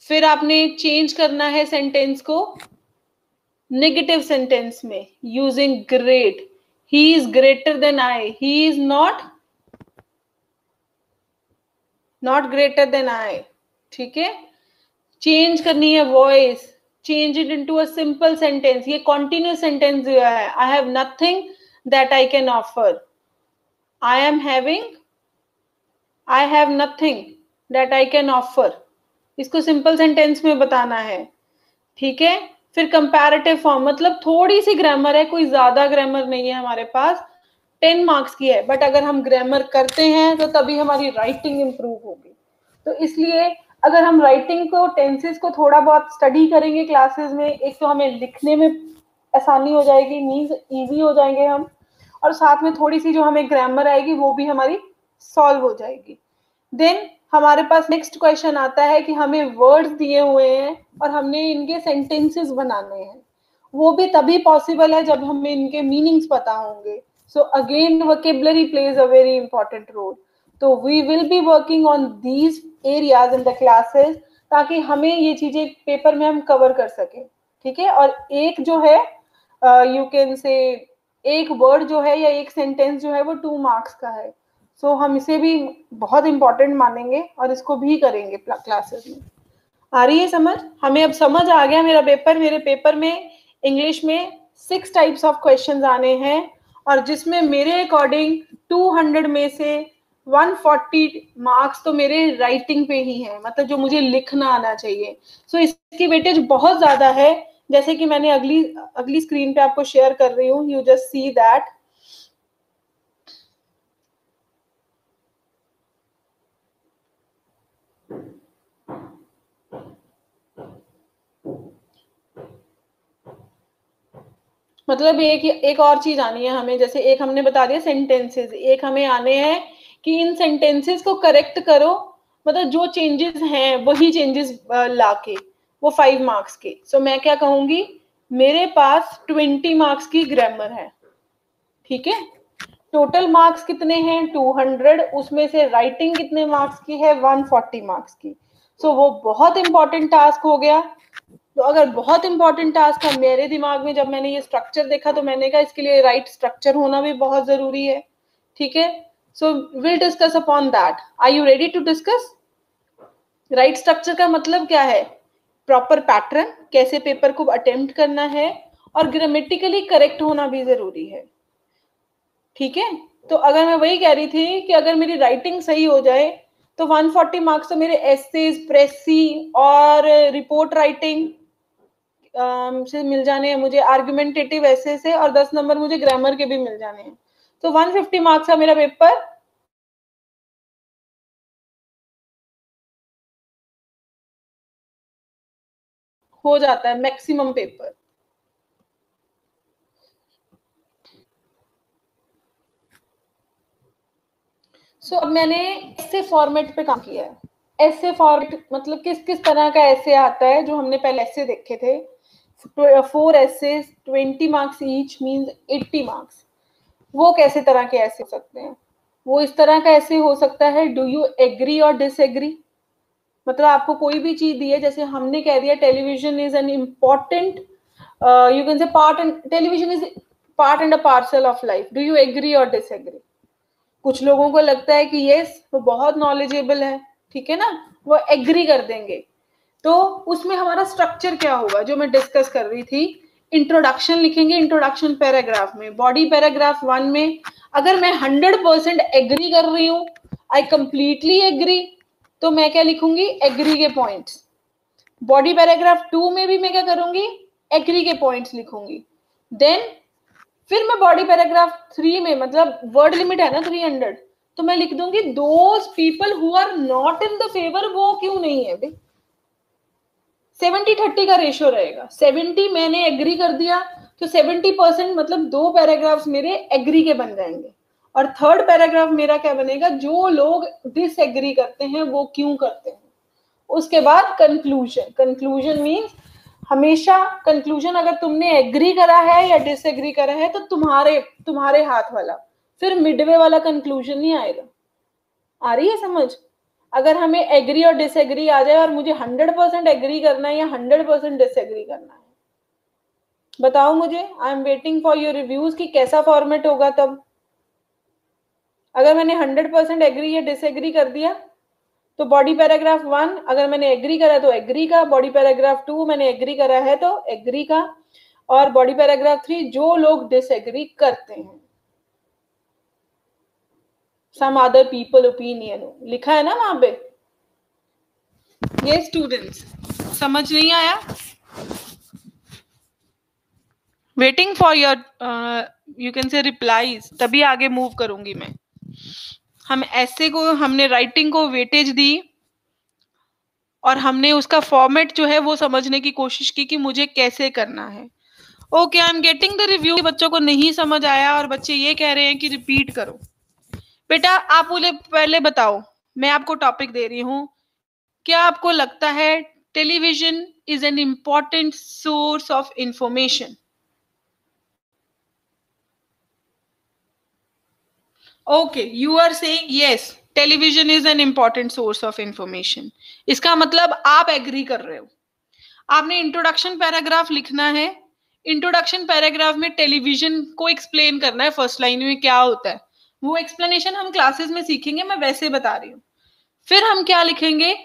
फिर आपने चेंज करना है सेंटेंस को नेगेटिव सेंटेंस में using great. He is greater than I, he is not greater than I, ठीक है. चेंज करनी है voice, change it into a simple sentence. ये कॉन्टिन्यूस सेंटेंस दिया है, I have nothing that I can offer, I am having, I have nothing that I can offer, इसको सिंपल सेंटेंस में बताना है, ठीक है. फिर कंपैरेटिव फॉर्म, मतलब थोड़ी सी ग्रामर है, कोई ज्यादा ग्रामर नहीं है हमारे पास, 10 मार्क्स की है, बट अगर हम ग्रामर करते हैं तो तभी हमारी राइटिंग इंप्रूव होगी. तो इसलिए अगर हम राइटिंग को, टेंसेस को थोड़ा बहुत स्टडी करेंगे क्लासेस में, एक तो हमें लिखने में आसानी हो जाएगी, मीन्स इजी हो जाएंगे हम, और साथ में थोड़ी सी जो हमें ग्रामर आएगी वो भी हमारी सॉल्व हो जाएगी. देन हमारे पास नेक्स्ट क्वेश्चन आता है कि हमें वर्ड्स दिए हुए हैं और हमने इनके सेंटेंसेस बनाने हैं. वो भी तभी पॉसिबल है जब हमें इनके मीनिंग्स पता होंगे. So again vocabulary plays a very important role. तो we will be working on these areas in the classes, ताकि हमें ये चीजें पेपर में हम कवर कर सकें, ठीक है. और एक जो है, यू कैन से, एक वर्ड जो है या एक सेंटेंस जो है वो 2 मार्क्स का है. सो हम इसे भी बहुत इंपॉर्टेंट मानेंगे और इसको भी करेंगे क्लासेस में. आ रही है समझ? हमें अब समझ आ गया मेरे पेपर में इंग्लिश में 6 टाइप्स ऑफ क्वेश्चंस आने हैं, और जिसमें मेरे अकॉर्डिंग 200 में से 140 मार्क्स तो मेरे राइटिंग पे ही है, मतलब जो मुझे लिखना आना चाहिए. सो इसकी वेटेज बहुत ज्यादा है, जैसे कि मैंने अगली स्क्रीन पे आपको शेयर कर रही हूँ. You just see that. मतलब एक और चीज आनी है हमें, जैसे एक हमने बता दिया सेंटेंसेस, एक हमें आने हैं कि इन सेंटेंसेस को करेक्ट करो, मतलब जो चेंजेस हैं वही चेंजेस लाके, वो 5 मार्क्स के. सो मैं क्या कहूंगी, मेरे पास 20 मार्क्स की ग्रामर है, ठीक है. टोटल मार्क्स कितने हैं? 200. उसमें से राइटिंग कितने मार्क्स की है? 140 मार्क्स की. सो वो बहुत इंपॉर्टेंट टास्क हो गया. तो अगर बहुत इंपॉर्टेंट टास्क था, मेरे दिमाग में जब मैंने ये स्ट्रक्चर देखा तो मैंने कहा इसके लिए राइट स्ट्रक्चर होना भी बहुत जरूरी है, ठीक है. So will discuss upon that. Are you ready to discuss? Right structure का मतलब क्या है? प्रॉपर पैटर्न, कैसे पेपर को अटेम्प्ट करना है, और ग्रामेटिकली करेक्ट होना भी जरूरी है, ठीक है. तो अगर मैं वही कह रही थी कि अगर मेरी राइटिंग सही हो जाए तो 140 मार्क्स तो मेरे एसेज, प्रेसी और रिपोर्ट राइटिंग से मिल जाने हैं मुझे, आर्गुमेंटेटिव ऐसे से, और 10 नंबर मुझे ग्रामर के भी मिल जाने हैं. तो 150 मार्क्स का मेरा पेपर हो जाता है मैक्सिमम पेपर। सो अब मैंने ऐसे फॉर्मेट पे काम किया है। ऐसे फॉर्मेट मतलब किस किस तरह का ऐसे आता है, जो हमने पहले ऐसे देखे थे, 4 ऐसे 20 मार्क्स ईच मींस 80 मार्क्स। वो कैसे तरह के ऐसे हो सकते हैं? वो इस तरह का ऐसे हो सकता है, डू यू एग्री और डिसएग्री। मतलब आपको कोई भी चीज दी है, जैसे हमने कह दिया television is an important, you can say part and television is part and a parcel of life, do you agree और डिसएग्री। कुछ लोगों को लगता है कि यस वो बहुत नॉलेजेबल है, ठीक है ना, वो एग्री कर देंगे। तो उसमें हमारा स्ट्रक्चर क्या होगा, जो मैं डिस्कस कर रही थी, इंट्रोडक्शन लिखेंगे, इंट्रोडक्शन पैराग्राफ में, बॉडी पैराग्राफ 1 में अगर मैं 100% एग्री कर रही हूं, आई कंप्लीटली एग्री, तो मैं क्या लिखूंगी, एग्री के पॉइंट्स। बॉडी पैराग्राफ 2 में भी मैं क्या करूंगी, एग्री के पॉइंट्स लिखूंगी। देन फिर मैं बॉडी पैराग्राफ 3 में, मतलब वर्ड लिमिट है ना 300, तो मैं लिख दूंगी those people who are not in the favour, वो क्यों नहीं है भाई। 70-30 का रेशियो रहेगा, 70 मैंने एग्री कर दिया तो 70% मतलब 2 पैराग्राफ्स मेरे एग्री के बन जाएंगे, और 3rd पैराग्राफ मेरा क्या बनेगा, जो लोग डिसएग्री करते हैं वो क्यों करते हैं। उसके बाद कंक्लूजन। कंक्लूजन मीन्स हमेशा कंक्लूजन अगर तुमने एग्री करा है या डिसएग्री करा है तो तुम्हारे हाथ वाला, फिर मिडवे वाला कंक्लूजन नहीं आएगा। आ रही है समझ? अगर हमें एग्री और डिसएग्री आ जाए और मुझे 100% एग्री करना है या 100% डिसएग्री करना है, बताओ मुझे। I am waiting for your reviews कि कैसा फॉर्मेट होगा तब। अगर मैंने 100% एग्री या डिसएग्री कर दिया तो बॉडी पैराग्राफ 1 अगर मैंने एग्री करा तो एग्री का, बॉडी पैराग्राफ 2 मैंने एग्री करा है तो एग्री का, और बॉडी पैराग्राफ 3 जो लोग डिसएग्री करते हैं, सम अदर पीपल ओपिनियन लिखा है ना वहां पे। ये स्टूडेंट्स समझ नहीं आया? Waiting for your you can से रिप्लाईज, तभी आगे मूव करूंगी मैं। हम ऐसे को, हमने राइटिंग को वेटेज दी और हमने उसका फॉर्मेट जो है वो समझने की कोशिश की कि मुझे कैसे करना है। Okay, I am getting the review. बच्चों को नहीं समझ आया और बच्चे ये कह रहे हैं कि रिपीट करो। बेटा आप मुझे पहले बताओ, मैं आपको टॉपिक दे रही हूं, क्या आपको लगता है television is an important source of information? Okay, you are saying yes, television is an important source of information. इसका मतलब आप एग्री कर रहे हो। आपने इंट्रोडक्शन पैराग्राफ लिखना है, इंट्रोडक्शन पैराग्राफ में टेलीविजन को एक्सप्लेन करना है, फर्स्ट लाइन में क्या होता है। वो एक्सप्लेनेशन हम क्लासेस में सीखेंगे, मैं वैसे बता रही हूँ। फिर हम क्या लिखेंगे,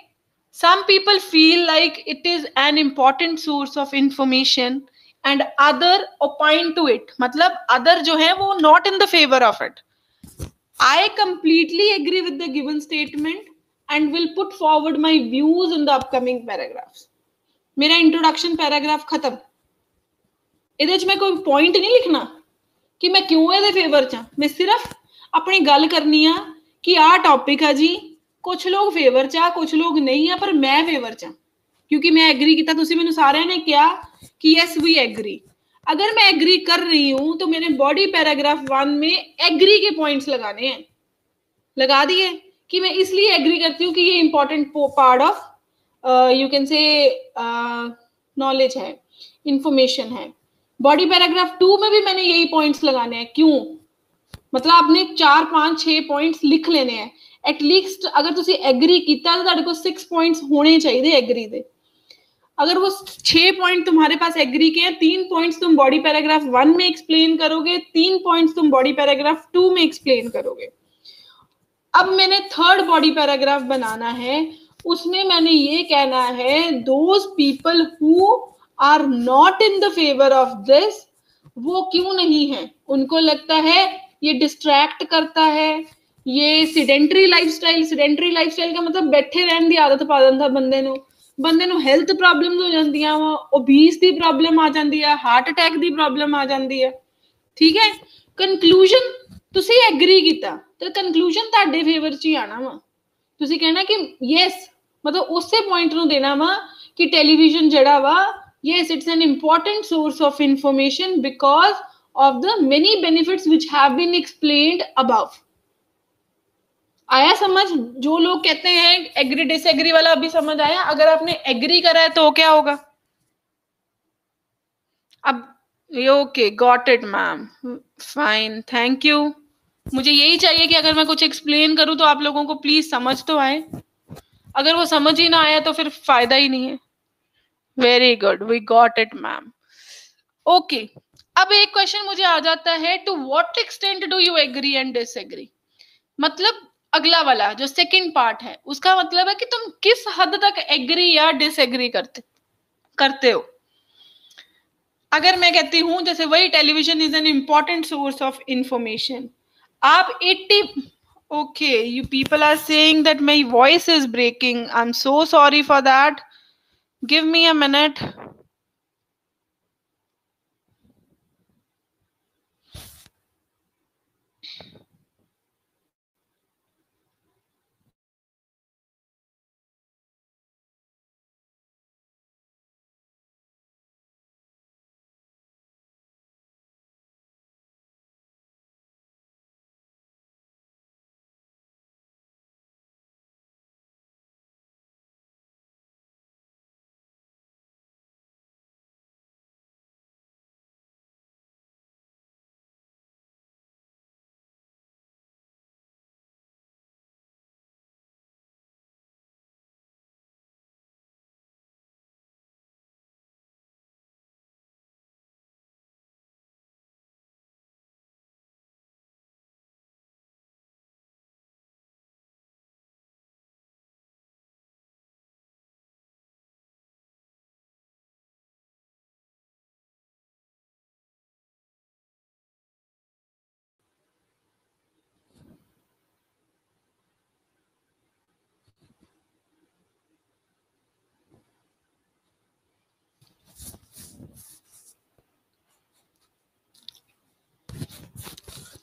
some people feel like it is an important source of information and other opine to it, मतलब अदर जो है वो not in the favour of it. I completely agree with the given statement and will put forward my views in the upcoming paragraphs. मेरा इंट्रोडक्शन पैराग्राफ खत्म। ਇਹਦੇ ਚ मैं कोई पॉइंट नहीं लिखना कि मैं क्यों ਇਹਦੇ फेवर च, मैं सिर्फ अपनी गल करनी आ कि आ टॉपिक है जी, कुछ लोग फेवर च कुछ लोग नहीं है, पर मैं फेवर च क्योंकि मैं एग्री किया। तुसी मैनू सारिਆਂ ने कहा कि यस वी एग्री। अगर मैं एग्री कर रही हूं तो मैंने बॉडी पैराग्राफ 1 में एग्री के पॉइंट्स लगाने हैं, लगा दिए कि मैं इसलिए एग्री करती हूँ कि ये important part of you can से नॉलेज है, इंफॉर्मेशन है। बॉडी पैराग्राफ 2 में भी मैंने यही पॉइंट्स लगाने हैं। क्यों? मतलब आपने 4, 5, 6 पॉइंट्स लिख लेने हैं एटलीस्ट। अगर तुसी एग्री किया तो तुहाडे कोल 6 पॉइंट्स होने चाहिए एग्री दे। अगर वो 6 पॉइंट तुम्हारे पास एग्री के हैं, 3 पॉइंट्स तुम बॉडी पैराग्राफ 1 में एक्सप्लेन करोगे, 3 पॉइंट्स तुम बॉडी पैराग्राफ 2 में एक्सप्लेन करोगे। अब मैंने 3rd बॉडी पैराग्राफ बनाना है, उसमें मैंने ये कहना है those people who are not in the favour of this, वो क्यों नहीं है, उनको लगता है ये डिस्ट्रैक्ट करता है, ये सीडेंटरी लाइफस्टाइल का मतलब बैठे रहने की आदत पा दिंदा बंदे नूं हेल्थ प्रॉब्लम्स हो जांदियां वा, ओबीस दी प्रॉब्लम आ जांदी है, हार्ट अटैक दी प्रॉब्लम आ जांदी है। ठीक है, कंक्लूजन तुसी एग्री कीता तो कंक्लूजन तुहाडे फेवर च ही आना वा। तुसी कहना कि यस, मतलब उसे पॉइंट नूं देना वा कि टेलीविजन जिहड़ा वा Yes, it's an important source of information because of the many benefits which have been explained above. आया समझ? जो लोग कहते हैं एग्री डिसएग्री वाला अभी समझ आया? अगर आपने एग्री करा है तो क्या होगा? अब okay, got it ma'am, fine, thank you. मुझे यही चाहिए कि अगर मैं कुछ एक्सप्लेन करूं तो आप लोगों को प्लीज समझ तो आए। अगर वो समझ ही ना आया तो फिर फायदा ही नहीं है। Very good, we got it ma'am. Okay, अब एक क्वेश्चन मुझे आ जाता है, to what extent do you agree and disagree? मतलब अगला वाला जो सेकंड पार्ट है उसका मतलब है कि तुम किस हद तक एग्री या डिसएग्री करते हो। अगर मैं कहती हूं जैसे वही television is an important source of information, आप 80 okay, you people are saying that my voice is breaking, I am so sorry for that, give me a minute.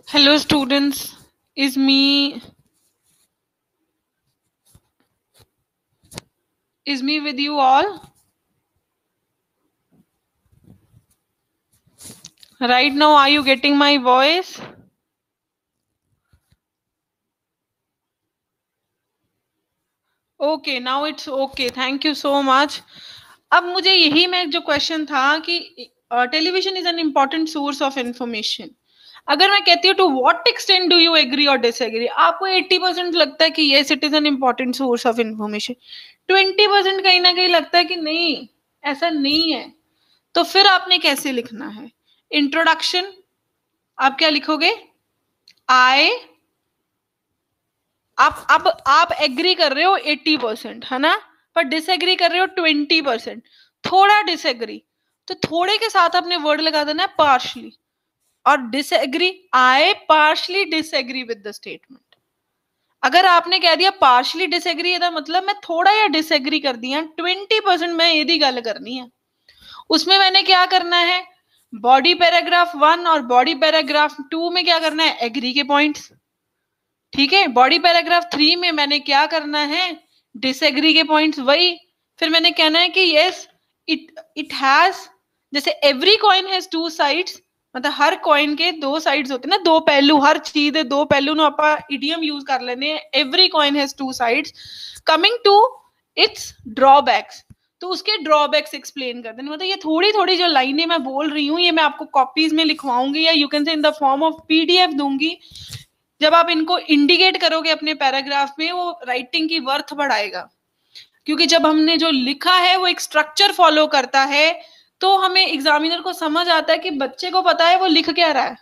Hello students, is me with you all? Right now, are you getting my voice? Okay, now it's okay. Thank you so much. अब मुझे यही में जो क्वेश्चन था कि television is an important source of information. अगर मैं कहती हूँ to what extent do you agree और डिसएग्री, आपको 80% लगता है कि yes it is an important source of information, 20% कहीं ना कहीं लगता है कि नहीं, ऐसा नहीं है। तो फिर आपने कैसे लिखना है? इंट्रोडक्शन आप क्या लिखोगे? आई, आप एग्री कर रहे हो 80%, है ना, पर डिसएग्री कर रहे हो 20%, थोड़ा डिसएग्री, तो थोड़े के साथ आपने वर्ड लगा देना है पार्शली, और disagree, I partially disagree with the statement. अगर आपने कह दिया पार्शली डिसएग्री है मतलब मैं थोड़ा या डिसएग्री कर दिया, 20% मैं यदि गल करनी है, उसमें मैंने क्या करना है? बॉडी पैराग्राफ 1 और बॉडी पैराग्राफ 2 में क्या करना है? एग्री के पॉइंट्स, ठीक है। बॉडी पैराग्राफ 3 में मैंने क्या करना है? डिसएग्री के पॉइंट्स, वही। फिर मैंने कहना है कि यस इट हैज, जैसे every coin has two sides, मतलब हर कॉइन के दो साइड्स होते हैं ना, दो पहलू, हर चीज दे दो पहलू नु आपा इडियम यूज कर लेने हैं, every coin has two sides. Coming to its drawbacks, तो उसके ड्रॉबैक्स एक्सप्लेन कर देने, मतलब ये थोड़ी थोड़ी जो लाइनें मैं बोल रही हूँ ये मैं आपको कॉपीज में लिखवाऊंगी या यू कैन से in the form of PDF दूंगी। जब आप इनको इंडिकेट करोगे अपने पैराग्राफ में, वो राइटिंग की वर्थ बढ़ाएगा, क्योंकि जब हमने जो लिखा है वो एक स्ट्रक्चर फॉलो करता है, तो हमें एग्जामिनर को समझ आता है कि बच्चे को पता है वो लिख क्या रहा है।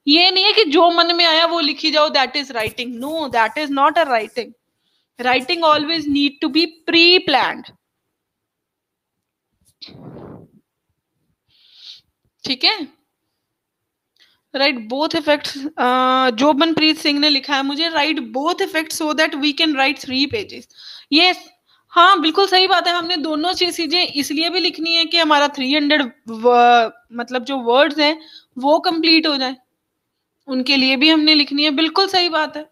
ये नहीं है कि जो मन में आया वो लिखी जाओ, that is writing. No, that is not a writing. Writing always need to be pre planned, ठीक है। Write both effects, Jobanpreet Singh ने लिखा है मुझे, write both effects so that we can write 3 pages. ये हाँ बिल्कुल सही बात है, हमने दोनों चीजें इसलिए भी लिखनी है कि हमारा 300 मतलब जो वर्ड्स हैं वो कंप्लीट हो जाए, उनके लिए भी हमने लिखनी है, बिल्कुल सही बात है।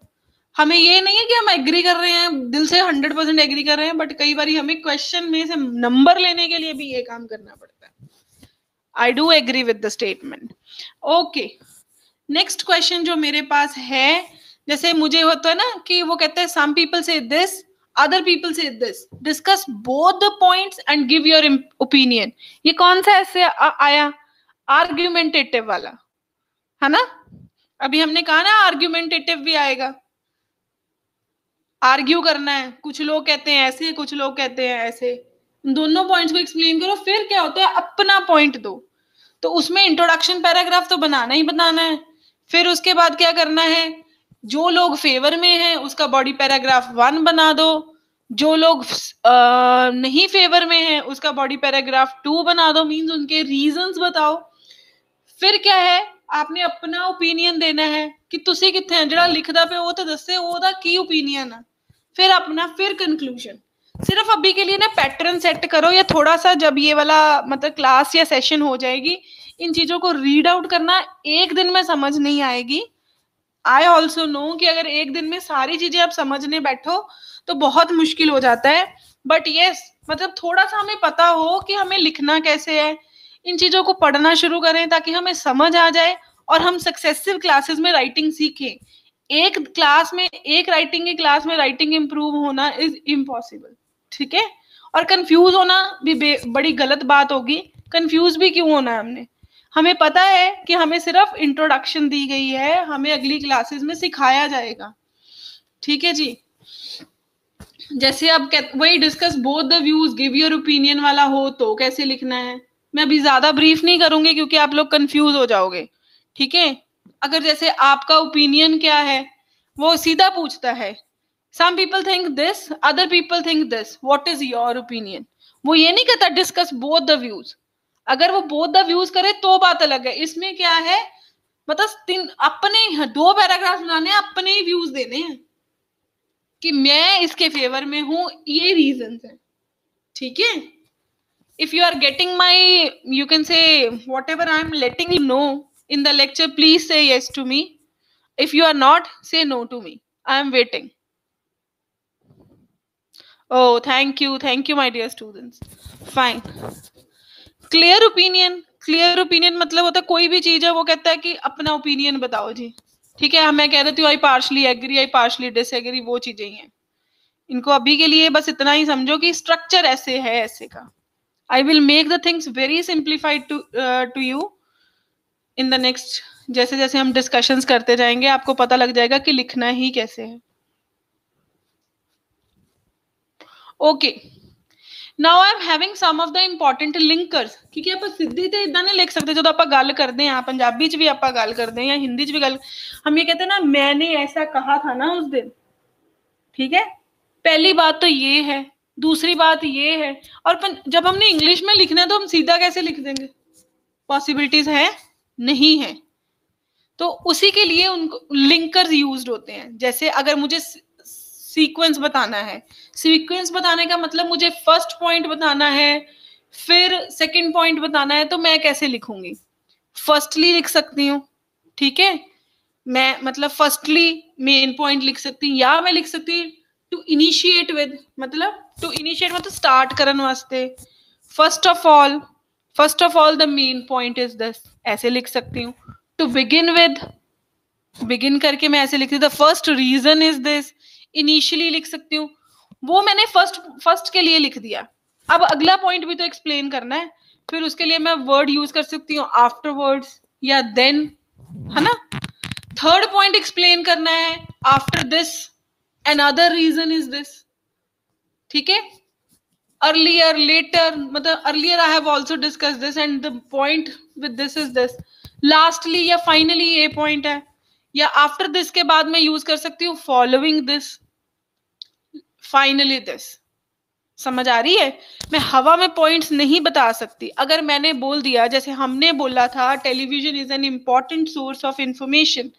हमें ये नहीं है कि हम एग्री कर रहे हैं, दिल से 100% एग्री कर रहे हैं, बट कई बार हमें क्वेश्चन में से नंबर लेने के लिए भी ये काम करना पड़ता है. I do agree with the statement. Okay, next question जो मेरे पास है, जैसे मुझे होता है ना कि वो कहते हैं सम पीपल से दिस, अदर पीपल से this, discuss both the points and give your opinion. ये कौन सा ऐसे आया? आर्ग्यूमेंटेटिव वाला, है ना? अभी हमने कहा ना आर्ग्यूमेंटेटिव भी आएगा, आर्ग्यू करना है. कुछ लोग कहते हैं ऐसे, कुछ लोग कहते हैं ऐसे. दोनों पॉइंट्स को एक्सप्लेन करो, फिर क्या होता है अपना पॉइंट दो. तो उसमें इंट्रोडक्शन पैराग्राफ तो बनाना ही बनाना है. फिर उसके बाद क्या करना है, जो लोग फेवर में हैं उसका बॉडी पैराग्राफ 1 बना दो, जो लोग नहीं फेवर में हैं उसका बॉडी पैराग्राफ 2 बना दो, मींस उनके रीजंस बताओ. फिर क्या है, आपने अपना ओपिनियन देना है कि तुसी किथे हैं, जेड़ा लिखदा पे वो तो दस्से ओदा की ओपिनियन है. फिर अपना, फिर कंक्लूजन. सिर्फ अभी के लिए ना पैटर्न सेट करो, या थोड़ा सा जब ये वाला मतलब क्लास या सेशन हो जाएगी, इन चीजों को रीड आउट करना एक दिन में समझ नहीं आएगी. आई ऑल्सो नो कि अगर एक दिन में सारी चीजें आप समझने बैठो तो बहुत मुश्किल हो जाता है. बट यस, मतलब थोड़ा सा हमें पता हो कि हमें लिखना कैसे है, इन चीजों को पढ़ना शुरू करें ताकि हमें समझ आ जाए और हम सक्सेसिव क्लासेस में राइटिंग सीखें. एक क्लास में, एक राइटिंग की क्लास में राइटिंग इंप्रूव होना इज इम्पॉसिबल. ठीक है? और कंफ्यूज होना भी बड़ी गलत बात होगी. कंफ्यूज भी क्यों होना है हमने? हमें पता है कि हमें सिर्फ इंट्रोडक्शन दी गई है, हमें अगली क्लासेस में सिखाया जाएगा. ठीक है जी? जैसे अब वही discuss both the views, give your opinion वाला हो तो कैसे लिखना है. मैं अभी ज्यादा ब्रीफ नहीं करूंगी क्योंकि आप लोग कंफ्यूज हो जाओगे. ठीक है? अगर जैसे आपका ओपिनियन क्या है, वो सीधा पूछता है some people think this, other people think this, what is your opinion. वो ये नहीं कहता डिस्कस बोथ द व्यूज. अगर वो बोथ द व्यूज करे तो बात अलग है. इसमें क्या है, मतलब अपने 2 पैराग्राफ बनाने, अपने ही व्यूज देने हैं कि मैं इसके फेवर में हूं, ये रीजन है. ठीक है? if you are getting my, you can say whatever I am letting you know in the lecture, please say yes to me. If you are not, say no to me. I am waiting. Oh, thank you my dear students. Fine. Clear opinion, clear opinion मतलब होता है कोई भी चीज है वो कहता है कि अपना ओपिनियन बताओ जी. ठीक है? मैं कह रही हूँ आई पार्शली एग्री, आई पार्शली डिसएग्री, वो चीजें ही हैं. इनको अभी के लिए बस इतना ही समझो कि स्ट्रक्चर ऐसे है, ऐसे का. I will make the things very simplified to you in the next. जैसे जैसे हम डिस्कशंस करते जाएंगे आपको पता लग जाएगा कि लिखना ही कैसे है. Okay, now I am having some of the important linkers. क्योंकि आप सीधी तो इदा नहीं लिख सकते. जो आप गल करते हैं पंजाबी च भी आप गल करते हैं या हिंदी च भी गल, हम ये कहते हैं ना मैंने ऐसा कहा था ना उस दिन. ठीक है? पहली बात तो ये है. दूसरी बात ये है, और जब हमने इंग्लिश में लिखना है तो हम सीधा कैसे लिख देंगे? पॉसिबिलिटीज है नहीं है. तो उसी के लिए उनको लिंकर्स यूज्ड होते हैं. जैसे अगर मुझे सीक्वेंस बताना है, सीक्वेंस बताने का मतलब मुझे फर्स्ट पॉइंट बताना है, फिर सेकंड पॉइंट बताना है, तो मैं कैसे लिखूंगी? फर्स्टली लिख सकती हूँ. ठीक है? मैं मतलब फर्स्टली मेन पॉइंट लिख सकती हूँ, या मैं लिख सकती हूँ टू इनिशिएट विद, मतलब टू इनिशिएट मतलब स्टार्ट करने वास्ते. First of all the main point is this, ऐसे लिख सकती हूँ. टू बिगिन विद, बिगिन करके मैं ऐसे लिखती हूँ the first reason is this. Initially लिख सकती हूँ. वो मैंने फर्स्ट के लिए लिख दिया. अब अगला पॉइंट भी तो एक्सप्लेन करना है. फिर उसके लिए मैं वर्ड यूज कर सकती हूँ आफ्टरवर्ड्स या देन, है ना? थर्ड पॉइंट एक्सप्लेन करना है after this, another reason is this. ठीक है? earlier, later, मतलब earlier I have also discussed this and the point with this is this. lastly या finally ये point है. या after this के बाद मैं यूज कर सकती हूँ following this, finally this. समझ आ रही है? मैं हवा में पॉइंट्स नहीं बता सकती. अगर मैंने बोल दिया, जैसे हमने बोला था television is an important source of information,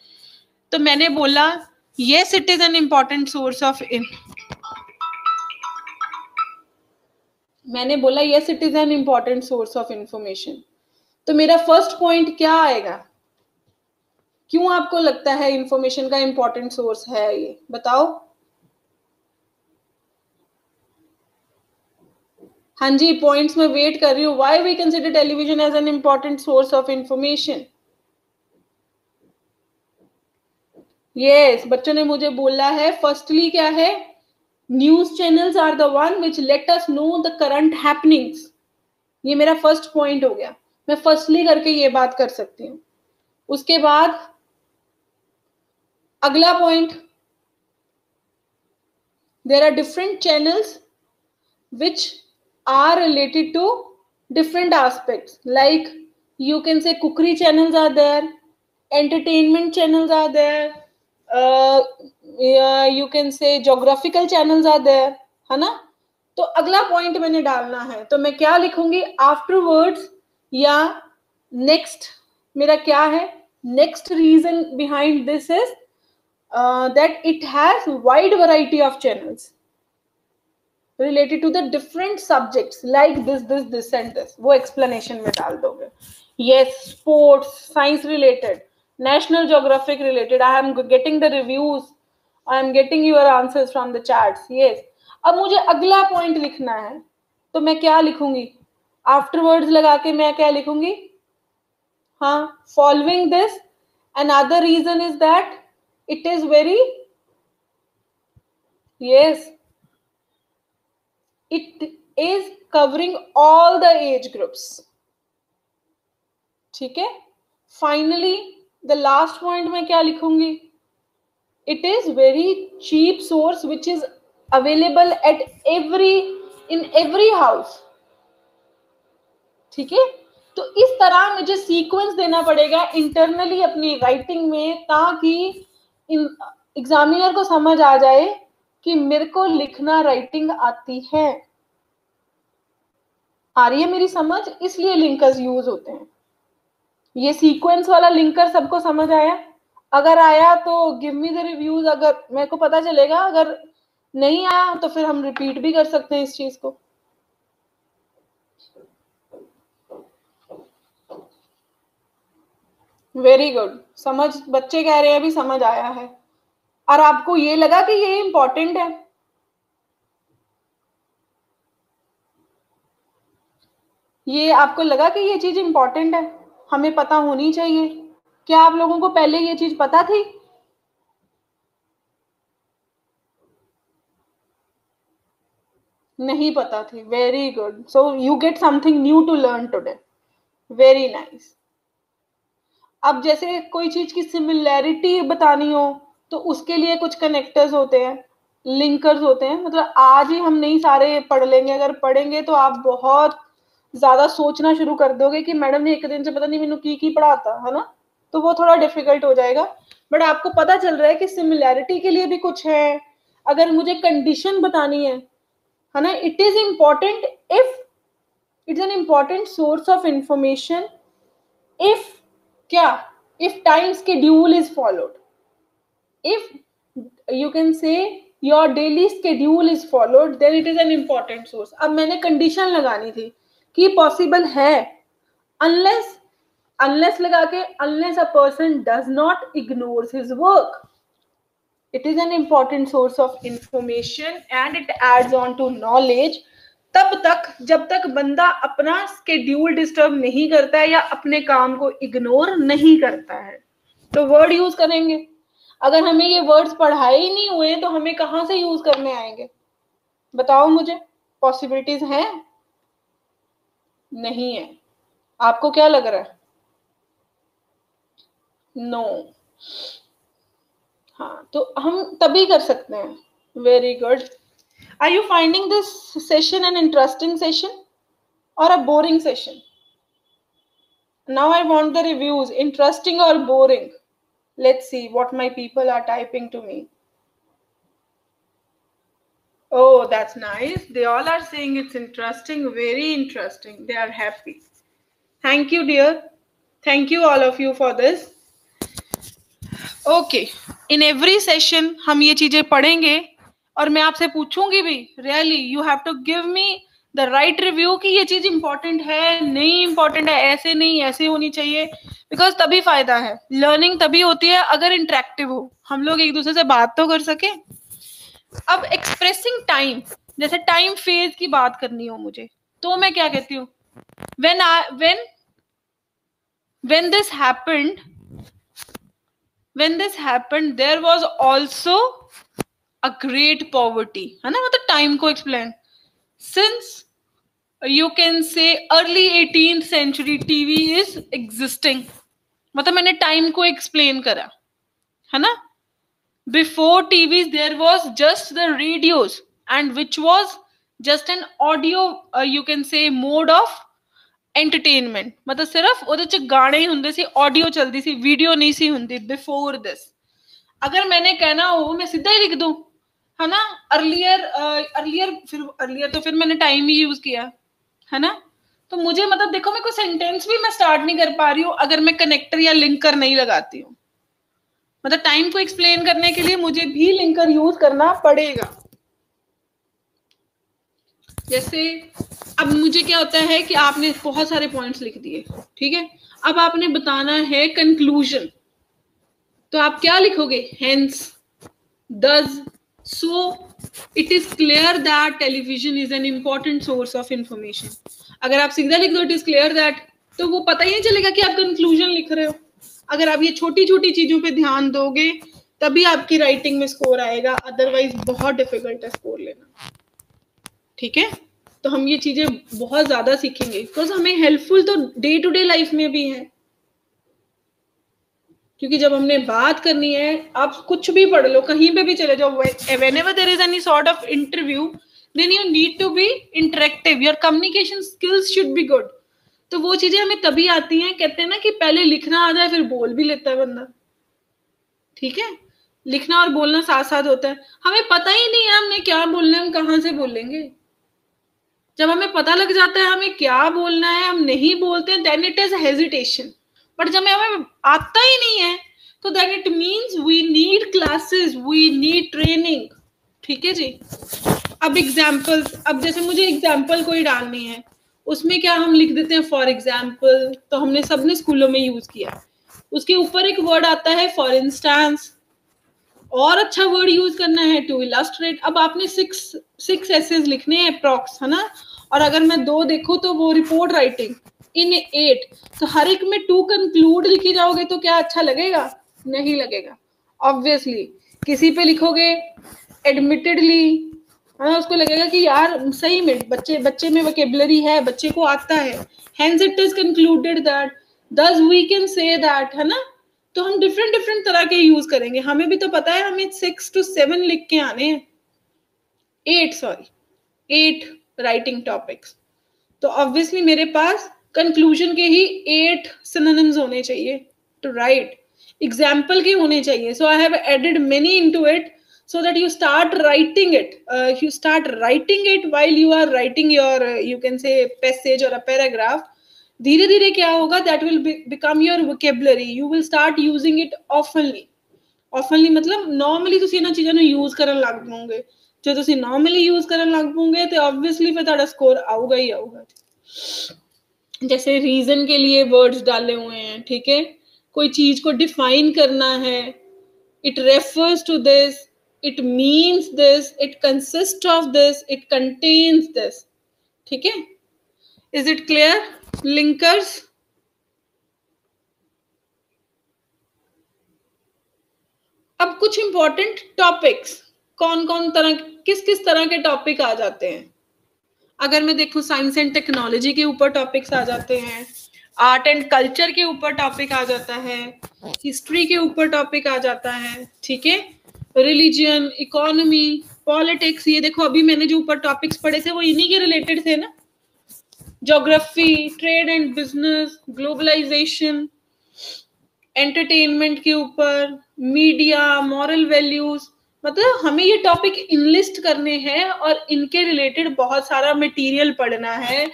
तो मैंने बोला yes it is an important source of मैंने बोला yes it is an important source of information. तो मेरा फर्स्ट पॉइंट क्या आएगा? क्यों आपको लगता है इंफॉर्मेशन का इंपॉर्टेंट सोर्स है ये, बताओ। हाँ जी, पॉइंट्स में वेट कर रही हूँ। Why we consider television as an important source of information? Yes, बच्चों ने मुझे बोला है फर्स्टली क्या है, news channels are the one which let us know the current happenings. ये मेरा फर्स्ट पॉइंट हो गया, मैं फर्स्टली करके ये बात कर सकती हूँ। उसके बाद अगला point, there are different channels which are related to different aspects, like you can say cookery channels are there, entertainment channels are there, yeah, you can say geographical channels are there, है ना। तो अगला पॉइंट मैंने डालना है, तो मैं क्या लिखूंगी आफ्टरवर्ड्स, या नेक्स्ट मेरा क्या है, next reason behind this is that it has wide variety of channels related to the different subjects like this and this, वो explanation में डाल दोगे। yes, sports, science related, national geographic related, I am getting the reviews, I am getting your answers from the chats, yes। अब मुझे अगला पॉइंट लिखना है, तो मैं क्या लिखूंगी, आफ्टरवर्ड्स लगा के मैं क्या लिखूंगी, हाँ, following this another reason is that it is very, yes, it is covering all the age groups, ठीक है। फाइनली द लास्ट पॉइंट में क्या लिखूंगी, it is very cheap source which is available at in every house, ठीक है। तो इस तरह मुझे सीक्वेंस देना पड़ेगा इंटरनली अपनी राइटिंग में, ताकि एग्जामिनर को समझ आ जाए कि मेरे को लिखना राइटिंग आती है। आ रही है मेरी समझ? इसलिए लिंकर्स यूज होते हैं। ये सीक्वेंस वाला लिंकर सबको समझ आया? अगर आया तो गिव मी द रिव्यूज, अगर मेरे को पता चलेगा, अगर नहीं आया तो फिर हम रिपीट भी कर सकते हैं इस चीज को। वेरी गुड, समझ, बच्चे कह रहे हैं अभी समझ आया है। और आपको ये लगा कि ये इंपॉर्टेंट है? ये आपको लगा कि ये चीज इंपॉर्टेंट है, हमें पता होनी चाहिए? क्या आप लोगों को पहले ये चीज पता थी? नहीं पता थी। Very good, so you get something new to learn today. Very nice. अब जैसे कोई चीज की सिमिलैरिटी बतानी हो तो उसके लिए कुछ कनेक्टर्स होते हैं, लिंकर्स होते हैं। मतलब आज ही हम नहीं सारे पढ़ लेंगे, अगर पढ़ेंगे तो आप बहुत ज्यादा सोचना शुरू कर दोगे कि मैडम ने एक दिन से पता नहीं मैंने की पढ़ाता है ना, तो वो थोड़ा डिफिकल्ट हो जाएगा। बट आपको पता चल रहा है कि सिमिलैरिटी के लिए भी कुछ है। अगर मुझे कंडीशन बतानी है ना, it is important if it's an important source of information if क्या, if time schedule is followed, if you can say your daily schedule is followed, then it is an important source. अब मैंने कंडीशन लगानी थी कि पॉसिबल है, अनलेस लगा के, unless a person does not ignores his work, it is an important source of information and it adds on to knowledge। तब तक जब तक बंदा अपना स्केड्यूल डिस्टर्ब नहीं करता है या अपने काम को इग्नोर नहीं करता है, तो वर्ड यूज करेंगे। अगर हमें ये वर्ड्स पढ़ाए ही नहीं हुए तो हमें कहां से यूज करने आएंगे? बताओ मुझे, पॉसिबिलिटीज हैं? नहीं है। आपको क्या लग रहा है? नो। हाँ, तो हम तभी कर सकते हैं। Very good. Are you finding this session an interesting session और a boring session? Now I want the reviews, interesting और boring. Let's see what my people are typing to me. Oh, that's nice. They all are saying it's interesting, very interesting. They are happy. Thank you, dear. Thank you all of you for this. Okay, in every session हम ये चीजें पढ़ेंगे और मैं आपसे पूछूंगी भी, really you have to give me the right review कि ये चीज इंपॉर्टेंट है, नहीं इंपॉर्टेंट है, ऐसे नहीं ऐसे होनी चाहिए, बिकॉज तभी फायदा है। लर्निंग तभी होती है अगर इंटरेक्टिव हो, हम लोग एक दूसरे से बात तो कर सके। अब एक्सप्रेसिंग टाइम, जैसे टाइम फेज की बात करनी हो मुझे, तो मैं क्या कहती हूँ, when this happened there was also a great poverty, है ना, मतलब टाइम को explain, since you can say early 18th century TV is existing, मतलब मैंने टाइम को एक्सप्लेन करा, है ना। Before TVs there was just the radios, and which was just an audio you can say mode of entertainment, मतलब सिर्फ ਉਹਦੇ ਚ ਗਾਣੇ ਹੀ ਹੁੰਦੇ ਸੀ, ऑडियो चलती सी, वीडियो नहीं सी ਹੁੰਦੀ before this। अगर मैंने कहना हो मैं सीधा ही लिख दूं, है ना, अर्लियर तो फिर मैंने टाइम ही यूज किया, है ना। तो मुझे मतलब देखो मैं कोई सेंटेंस भी मैं स्टार्ट नहीं कर पा रही हूँ अगर मैं कनेक्टर या लिंकर नहीं लगाती हूँ, मतलब टाइम को एक्सप्लेन करने के लिए मुझे भी लिंकर यूज करना पड़ेगा। जैसे अब मुझे क्या होता है कि आपने बहुत सारे पॉइंट्स लिख दिए, ठीक है, अब आपने बताना है कंक्लूजन, तो आप क्या लिखोगे, hence, thus, so it is clear that television is an important source of information। अगर आप सीधा लिख दो इट इज क्लियर दैट, तो वो पता ही नहीं चलेगा कि आप कंक्लूजन लिख रहे हो। अगर आप ये छोटी छोटी चीजों पे ध्यान दोगे तभी आपकी राइटिंग में स्कोर आएगा, अदरवाइज बहुत डिफिकल्ट है स्कोर लेना, ठीक है। तो हम ये चीजें बहुत ज्यादा सीखेंगे, बिकॉज हमें हेल्पफुल तो डे टू डे लाइफ में भी है, क्योंकि जब हमने बात करनी है, आप कुछ भी पढ़ लो, कहीं पे भी चले जाओ, whenever there is any sort of interview, then you need to be interactive, your communication skills should be good। तो वो चीजें हमें तभी आती हैं, कहते हैं ना कि पहले लिखना आ जाए फिर बोल भी लेता है बंदा, ठीक है, लिखना और बोलना साथ साथ होता है। हमें पता ही नहीं है हमने क्या बोलना है, हम कहाँ से बोलेंगे। जब हमें पता लग जाता है हमें क्या बोलना है, हम नहीं बोलते हैं, then it is hesitation. But जब हमें आता ही नहीं है तो then it means we need classes, we need training, ठीक है जी। अब एग्जाम्पल्स, अब जैसे मुझे एग्जाम्पल कोई डालनी है, उसमें क्या हम लिख देते हैं फॉर एग्जाम्पल, तो हमने सबने स्कूलों में यूज किया, उसके ऊपर एक वर्ड आता है फॉर इंस्टांस, और अच्छा वर्ड यूज करना है टू इलस्ट्रेट। अब आपने सिक्स एसेज लिखने हैं अप्रॉक्स, है ना, और अगर मैं 2 देखूं तो वो रिपोर्ट राइटिंग इन 8, तो हर एक में टू कंक्लूड लिखी जाओगे तो क्या अच्छा लगेगा, नहीं लगेगा। ऑब्वियसली किसी पे लिखोगे एडमिटेडली, हाँ, उसको लगेगा कि यार सही में बच्चे में वोकेबुलरी है, बच्चे को आता है, hence it is concluded that, thus we can say that, है ना। तो हम डिफरेंट तरह के यूज करेंगे, हमें भी तो पता है हमें 6 to 7 लिख के आने हैं, 8 राइटिंग टॉपिक्स, तो ऑब्वियसली मेरे पास कंक्लूजन के ही 8 सिनोनिम्स होने चाहिए टू राइट, एग्जाम्पल के होने चाहिए। So I have added many into it so that you start writing it, while you are writing your you can say passage or a paragraph। धीरे धीरे क्या होगा, that will become your vocabulary, you will start using it oftenly मतलब normally ਤੁਸੀਂ ਇਹਨਾਂ ਚੀਜ਼ਾਂ ਨੂੰ यूज ਕਰਨ ਲੱਗ ਪੋਗੇ। जो ਤੁਸੀਂ normally यूज ਕਰਨ ਲੱਗ ਪੋਗੇ तो obviously फिर ਤੁਹਾਡਾ स्कोर आऊगा ही आऊगा। जैसे रीजन के लिए वर्ड्स डाले हुए हैं, ठीक है, कोई चीज को डिफाइन करना है, it refers to this, it means this, it consists of this, it contains this, ठीक है। is it clear? linkers, अब कुछ इंपॉर्टेंट टॉपिक्स, कौन कौन तरह, किस तरह के टॉपिक आ जाते हैं। अगर मैं देखूं साइंस एंड टेक्नोलॉजी के ऊपर टॉपिक्स आ जाते हैं, आर्ट एंड कल्चर के ऊपर टॉपिक आ जाता है, हिस्ट्री के ऊपर टॉपिक आ जाता है, ठीक है, रिलीजन, इकोनॉमी, पॉलिटिक्स, ये देखो अभी मैंने जो ऊपर टॉपिक्स पढ़े थे वो इन्हीं के रिलेटेड थे ना, geography, trade and business, globalization, entertainment के ऊपर, मीडिया, मॉरल वैल्यूज, मतलब हमें ये टॉपिक इनलिस्ट करने हैं और इनके रिलेटेड बहुत सारा मटेरियल पढ़ना है,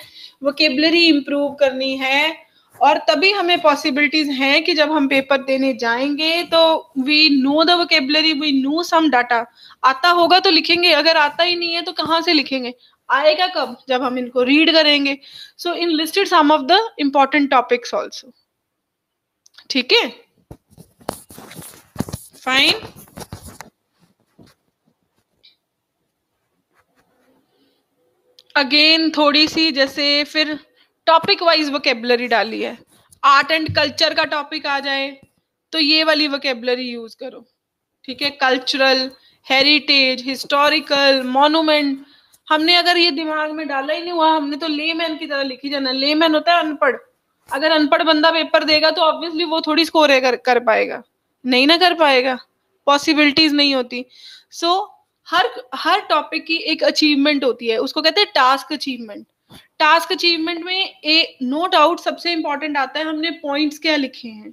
वोकेबुलरी इंप्रूव करनी है, और तभी हमें पॉसिबिलिटीज हैं कि जब हम पेपर देने जाएंगे तो we know the vocabulary, we know some data. आता होगा तो लिखेंगे, अगर आता ही नहीं है तो कहाँ से लिखेंगे, आएगा कब? जब हम इनको रीड करेंगे. So in listed some of the important topics also. ठीक है, फाइन. अगेन थोड़ी सी जैसे फिर टॉपिक वाइज वोकेबलरी डाली है. आर्ट एंड कल्चर का टॉपिक आ जाए तो ये वाली वोकेबलरी यूज करो. ठीक है, कल्चरल, हेरिटेज, हिस्टोरिकल, मॉन्यूमेंट. हमने अगर ये दिमाग में डाला ही नहीं हुआ, हमने तो लेमैन की तरह लिखी जाना. लेमैन होता है अनपढ़. अगर अनपढ़ बंदा पेपर देगा तो ऑब्वियसली वो थोड़ी स्कोर कर पाएगा, नहीं ना कर पाएगा, पॉसिबिलिटीज नहीं होती. सो हर टॉपिक की एक अचीवमेंट होती है, उसको कहते हैं टास्क अचीवमेंट. टास्क अचीवमेंट में ए नो डाउट सबसे इंपॉर्टेंट आता है हमने पॉइंट्स क्या लिखे हैं.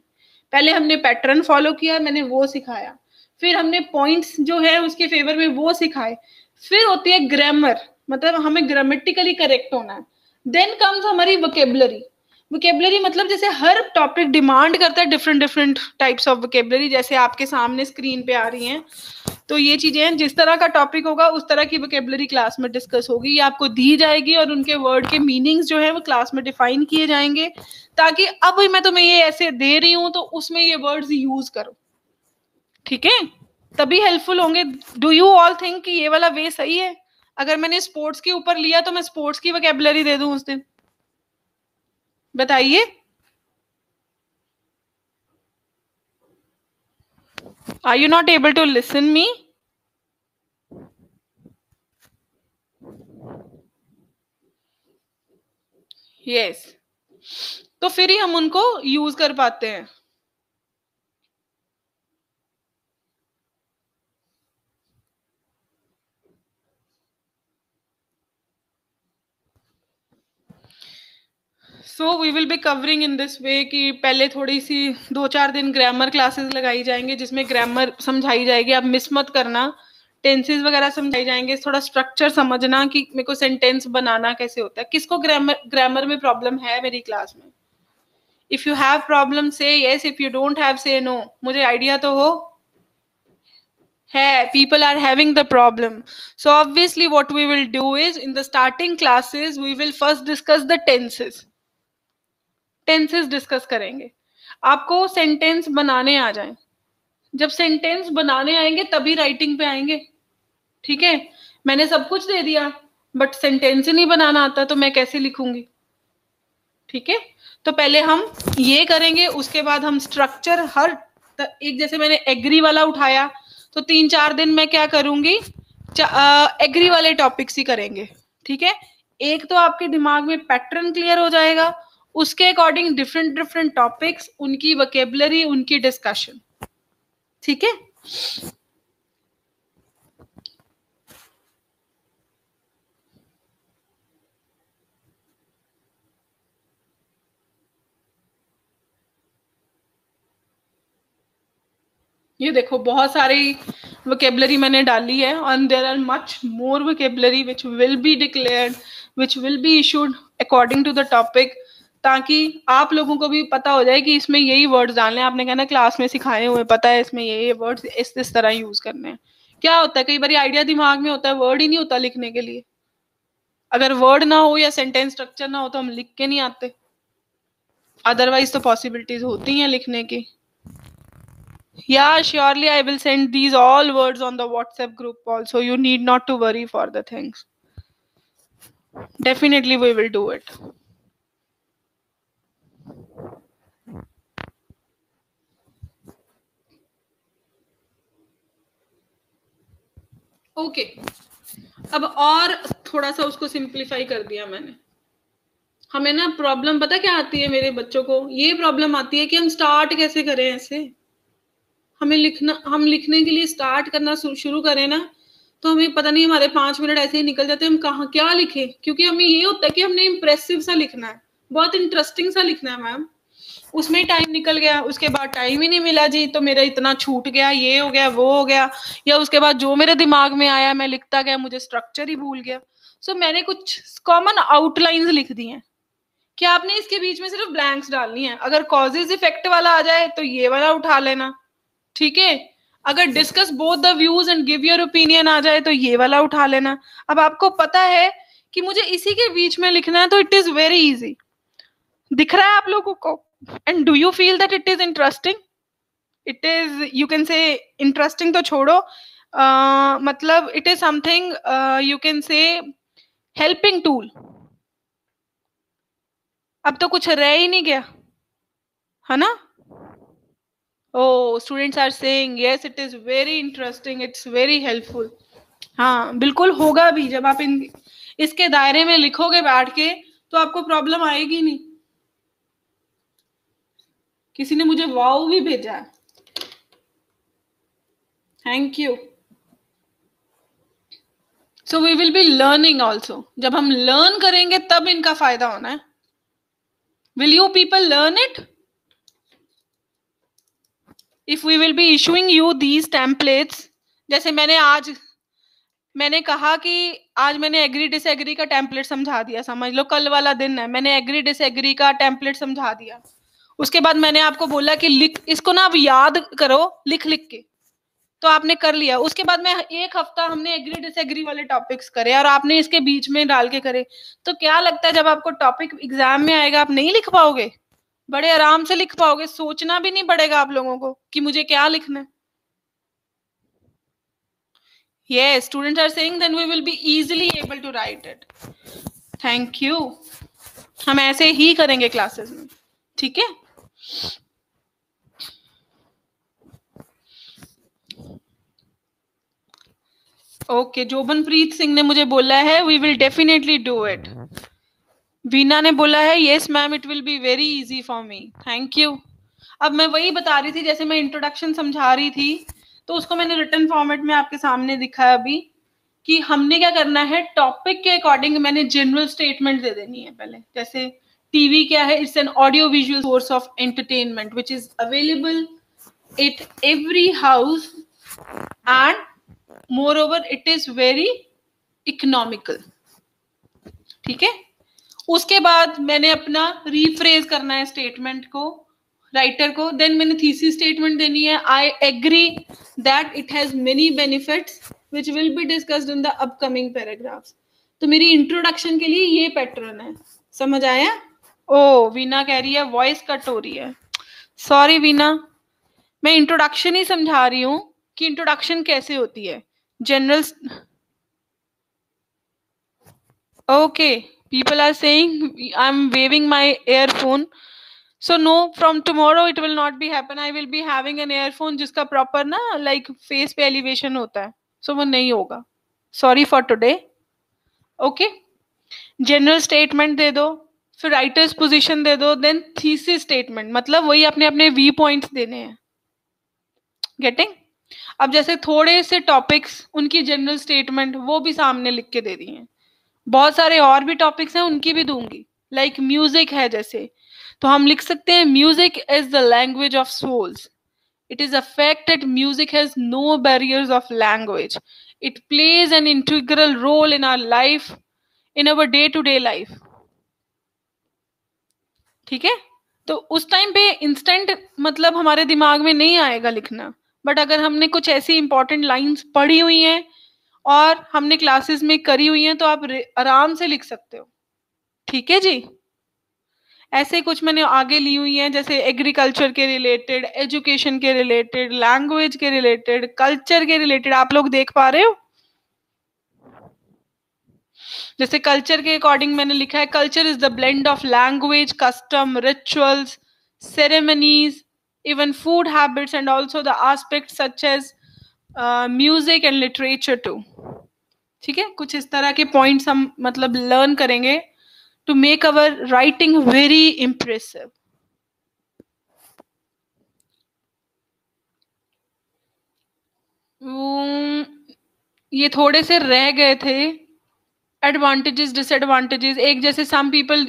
पहले हमने पैटर्न फॉलो किया, मैंने वो सिखाया. फिर हमने पॉइंट्स जो है उसके फेवर में वो सिखाए. फिर होती है ग्रामर, मतलब हमें ग्रामेटिकली करेक्ट होना है. देन कम्स हमारी वोकेबलरी. वोकेबलरी मतलब जैसे हर टॉपिक डिमांड करता है different different types of vocabulary, जैसे आपके सामने स्क्रीन पे आ रही हैं. तो ये चीजें हैं, जिस तरह का टॉपिक होगा उस तरह की वोकेबलरी क्लास में डिस्कस होगी, ये आपको दी जाएगी और उनके वर्ड के मीनिंग्स जो है वो क्लास में डिफाइन किए जाएंगे, ताकि अब मैं तुम्हें ये ऐसे दे रही हूं तो उसमें ये वर्ड्स यूज करो. ठीक है, तभी हेल्पफुल होंगे. डू यू ऑल थिंक कि ये वाला वे सही है? अगर मैंने स्पोर्ट्स के ऊपर लिया तो मैं स्पोर्ट्स की वोकेबलरी दे दूं उस दिन? बताइए. Are you not able to listen me? Yes. तो फिर ही हम उनको यूज कर पाते हैं. So we will be covering in this way कि पहले थोड़ी सी 2-4 दिन ग्रामर क्लासेस लगाई जाएंगे जिसमें ग्रामर समझाई जाएगी. आप मिस मत करना. टेंसेस वगैरह समझाई जाएंगे. थोड़ा स्ट्रक्चर समझना कि मेरे को सेंटेंस बनाना कैसे होता है. किसको ग्रामर में प्रॉब्लम है मेरी क्लास में? इफ यू हैव प्रॉब्लम से yes, if you don't have से नो. मुझे आइडिया तो हो है. People are having the problem. So obviously what we will do is in the starting classes we will first discuss the tenses. Tenses discuss करेंगे. आपको सेंटेंस बनाने आ जाए. जब सेंटेंस बनाने आएंगे तभी राइटिंग पे आएंगे. ठीक है, मैंने सब कुछ दे दिया बट सेंटेंस ही नहीं बनाना आता तो मैं कैसे लिखूंगी? ठीक है, तो पहले हम ये करेंगे, उसके बाद हम स्ट्रक्चर हर एक, जैसे मैंने एग्री वाला उठाया तो 3-4 दिन मैं क्या करूंगी, एग्री वाले टॉपिक्स ही करेंगे. ठीक है, एक तो आपके दिमाग में पैटर्न क्लियर हो जाएगा, उसके अकॉर्डिंग डिफरेंट डिफरेंट टॉपिक्स, उनकी वोकेबलरी, उनकी डिस्कशन. ठीक है, ये देखो बहुत सारी वोकेबलरी मैंने डाली है and there are much more vocabulary which will be declared, which will be issued according to the topic, ताकि आप लोगों को भी पता हो जाए कि इसमें यही वर्ड्स डालने हैं. आपने कहना क्लास में सिखाए हुए, पता है इसमें ये वर्ड्स इस तरह यूज करने हैं. क्या होता है कई बार आइडिया दिमाग में होता है, वर्ड ही नहीं होता लिखने के लिए. अगर वर्ड ना हो या सेंटेंस स्ट्रक्चर ना हो तो हम लिख के नहीं आते. अदरवाइज तो पॉसिबिलिटीज होती हैं लिखने की. Yeah, surely I will send these all words on the WhatsApp group also. You need not to worry for the things. Definitely we will do it. Okay. अब और थोड़ा सा उसको सिंप्लीफाई कर दिया मैंने. हमें ना प्रॉब्लम पता क्या आती है मेरे बच्चों को? ये प्रॉब्लम आती है कि हम स्टार्ट कैसे करें. ऐसे हम लिखने के लिए स्टार्ट करना शुरू करें ना तो हमें पता नहीं, हमारे 5 मिनट ऐसे ही निकल जाते हैं. हम कहाँ क्या लिखें, क्योंकि हमें ये होता है कि हमने इंप्रेसिव सा लिखना है, बहुत इंटरेस्टिंग सा लिखना है मैम. उसमें टाइम निकल गया, उसके बाद टाइम ही नहीं मिला जी, तो मेरा इतना छूट गया, ये हो गया वो हो गया, या उसके बाद जो मेरे दिमाग में आया मैं लिखता गया, मुझे स्ट्रक्चर ही भूल गया. सो मैंने कुछ कॉमन आउटलाइंस लिख दी हैं कि आपने इसके बीच में सिर्फ ब्लैंक्स डालनी है. अगर कॉजेज इफेक्ट वाला आ जाए तो ये वाला उठा लेना. ठीक है, अगर discuss both the views and give your opinion आ जाए तो ये वाला उठा लेना. अब आपको पता है कि मुझे इसी के बीच में लिखना है, तो इट इज वेरी इजी। दिख रहा है आप लोगों को? And do you feel that it is interesting? It is, you can से इंटरेस्टिंग तो छोड़ो, मतलब it is something you can से हेल्पिंग टूल। अब तो कुछ रह ही नहीं गया, है ना? Oh, students are saying yes, it is very interesting, it's very helpful. हाँ बिल्कुल होगा भी, जब आप इसके दायरे में लिखोगे बैठ के तो आपको प्रॉब्लम आएगी नहीं। किसी ने मुझे वाओ भी भेजा है, thank you. So we will be learning also. जब हम लर्न करेंगे तब इनका फायदा होना है। Will you people learn it? If we will be issuing you these templates, जैसे मैंने कहा कि आज मैंने एग्री डिसएग्री का टेम्पलेट समझा दिया, समझ लो कल वाला दिन है, मैंने एग्री डिसएग्री का टेम्पलेट समझा दिया। उसके बाद मैंने आपको बोला कि लिख, इसको ना आप याद करो लिख लिख के, तो आपने कर लिया। उसके बाद में एक हफ्ता हमने एग्री डिसएग्री वाले टॉपिक्स करे और आपने इसके बीच में डाल के करे। तो क्या लगता है जब आपको टॉपिक एग्जाम में आएगा आप नहीं लिख पाओगे? बड़े आराम से लिख पाओगे, सोचना भी नहीं पड़ेगा आप लोगों को कि मुझे क्या लिखना है। Yes, students are saying then we will be easily able to write it. Thank you. हम ऐसे ही करेंगे क्लासेस में, ठीक है? ओके, जोबनप्रीत सिंह ने मुझे बोला है we will definitely do it. Veena ने बोला है yes ma'am it will be very easy for me, thank you. अब मैं वही बता रही थी, जैसे मैं इंट्रोडक्शन समझा रही थी तो उसको मैंने रिटन फॉर्मेट में आपके सामने दिखा है अभी, कि हमने क्या करना है, टॉपिक के अकॉर्डिंग मैंने जनरल स्टेटमेंट दे देनी है पहले। जैसे टीवी क्या है, it's an audio visual source of entertainment which is available at every house and more over it is very economical, ठीक है? उसके बाद मैंने अपना रीफ्रेज करना है स्टेटमेंट को, राइटर को। देन मैंने थीसिस स्टेटमेंट देनी है, I agree that it has many benefits which will be discussed in the upcoming paragraphs. तो मेरी इंट्रोडक्शन के लिए ये पैटर्न है, समझ आया? ओ वीना कह रही है वॉइस कट हो रही है, सॉरी वीना, मैं इंट्रोडक्शन ही समझा रही हूँ कि इंट्रोडक्शन कैसे होती है general. Okay, people are saying I'm waving my earphone, so no, from tomorrow it will not be happen, I will be having an earphone जिसका proper ना like face पे elevation होता है, so वो नहीं होगा, sorry for today। Okay, general statement दे दो, फिर राइटर्स पोजीशन दे दो, देन थीसिस स्टेटमेंट, मतलब वही अपने अपने वी पॉइंट्स देने हैं, गेटिंग? अब जैसे थोड़े से टॉपिक्स, उनकी जनरल स्टेटमेंट वो भी सामने लिख के दे दी है। बहुत सारे और भी टॉपिक्स हैं उनकी भी दूंगी, लाइक म्यूजिक है जैसे, तो हम लिख सकते हैं music is the language of souls, it is a fact that music has no barriers of language, it plays an integral role in our life, in our day to day life, ठीक है? तो उस टाइम पे इंस्टेंट मतलब हमारे दिमाग में नहीं आएगा लिखना, बट अगर हमने कुछ ऐसी इंपॉर्टेंट लाइंस पढ़ी हुई हैं और हमने क्लासेस में करी हुई हैं तो आप आराम से लिख सकते हो, ठीक है जी? ऐसे कुछ मैंने आगे ली हुई हैं, जैसे एग्रीकल्चर के रिलेटेड, एजुकेशन के रिलेटेड, लैंग्वेज के रिलेटेड, कल्चर के रिलेटेड, आप लोग देख पा रहे हो? जैसे कल्चर के अकॉर्डिंग मैंने लिखा है culture is the blend of language, custom, rituals, ceremonies, even food habits and also the aspect such as music and literature too, ठीक है? कुछ इस तरह के पॉइंट्स हम मतलब लर्न करेंगे to make our writing very impressive। ये थोड़े से रह गए थे, एडवांटेजेस डिसएडवांटेजेस, एक जैसे सम पीपल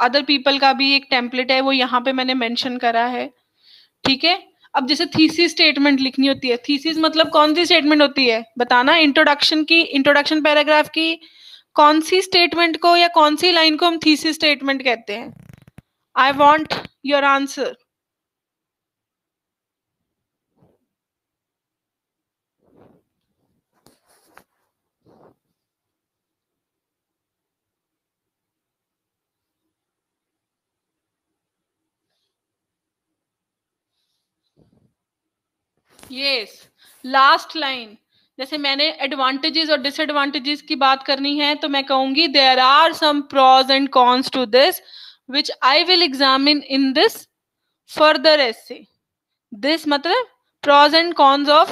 अदर पीपल का भी एक टेम्पलेट है वो यहाँ पे मैंने मेंशन करा है, ठीक है? अब जैसे थीसिस स्टेटमेंट लिखनी होती है, थीसिस मतलब कौन सी स्टेटमेंट होती है बताना, इंट्रोडक्शन की, इंट्रोडक्शन पैराग्राफ की कौन सी स्टेटमेंट को या कौन सी लाइन को हम थीसिस स्टेटमेंट कहते हैं? I want your answer. Yes, last line, जैसे मैंने एडवांटेजेस और डिसएडवांटेजेस की बात करनी है तो मैं कहूंगी there are some pros and cons to this which I will examine in this further essay. This मतलब pros and cons of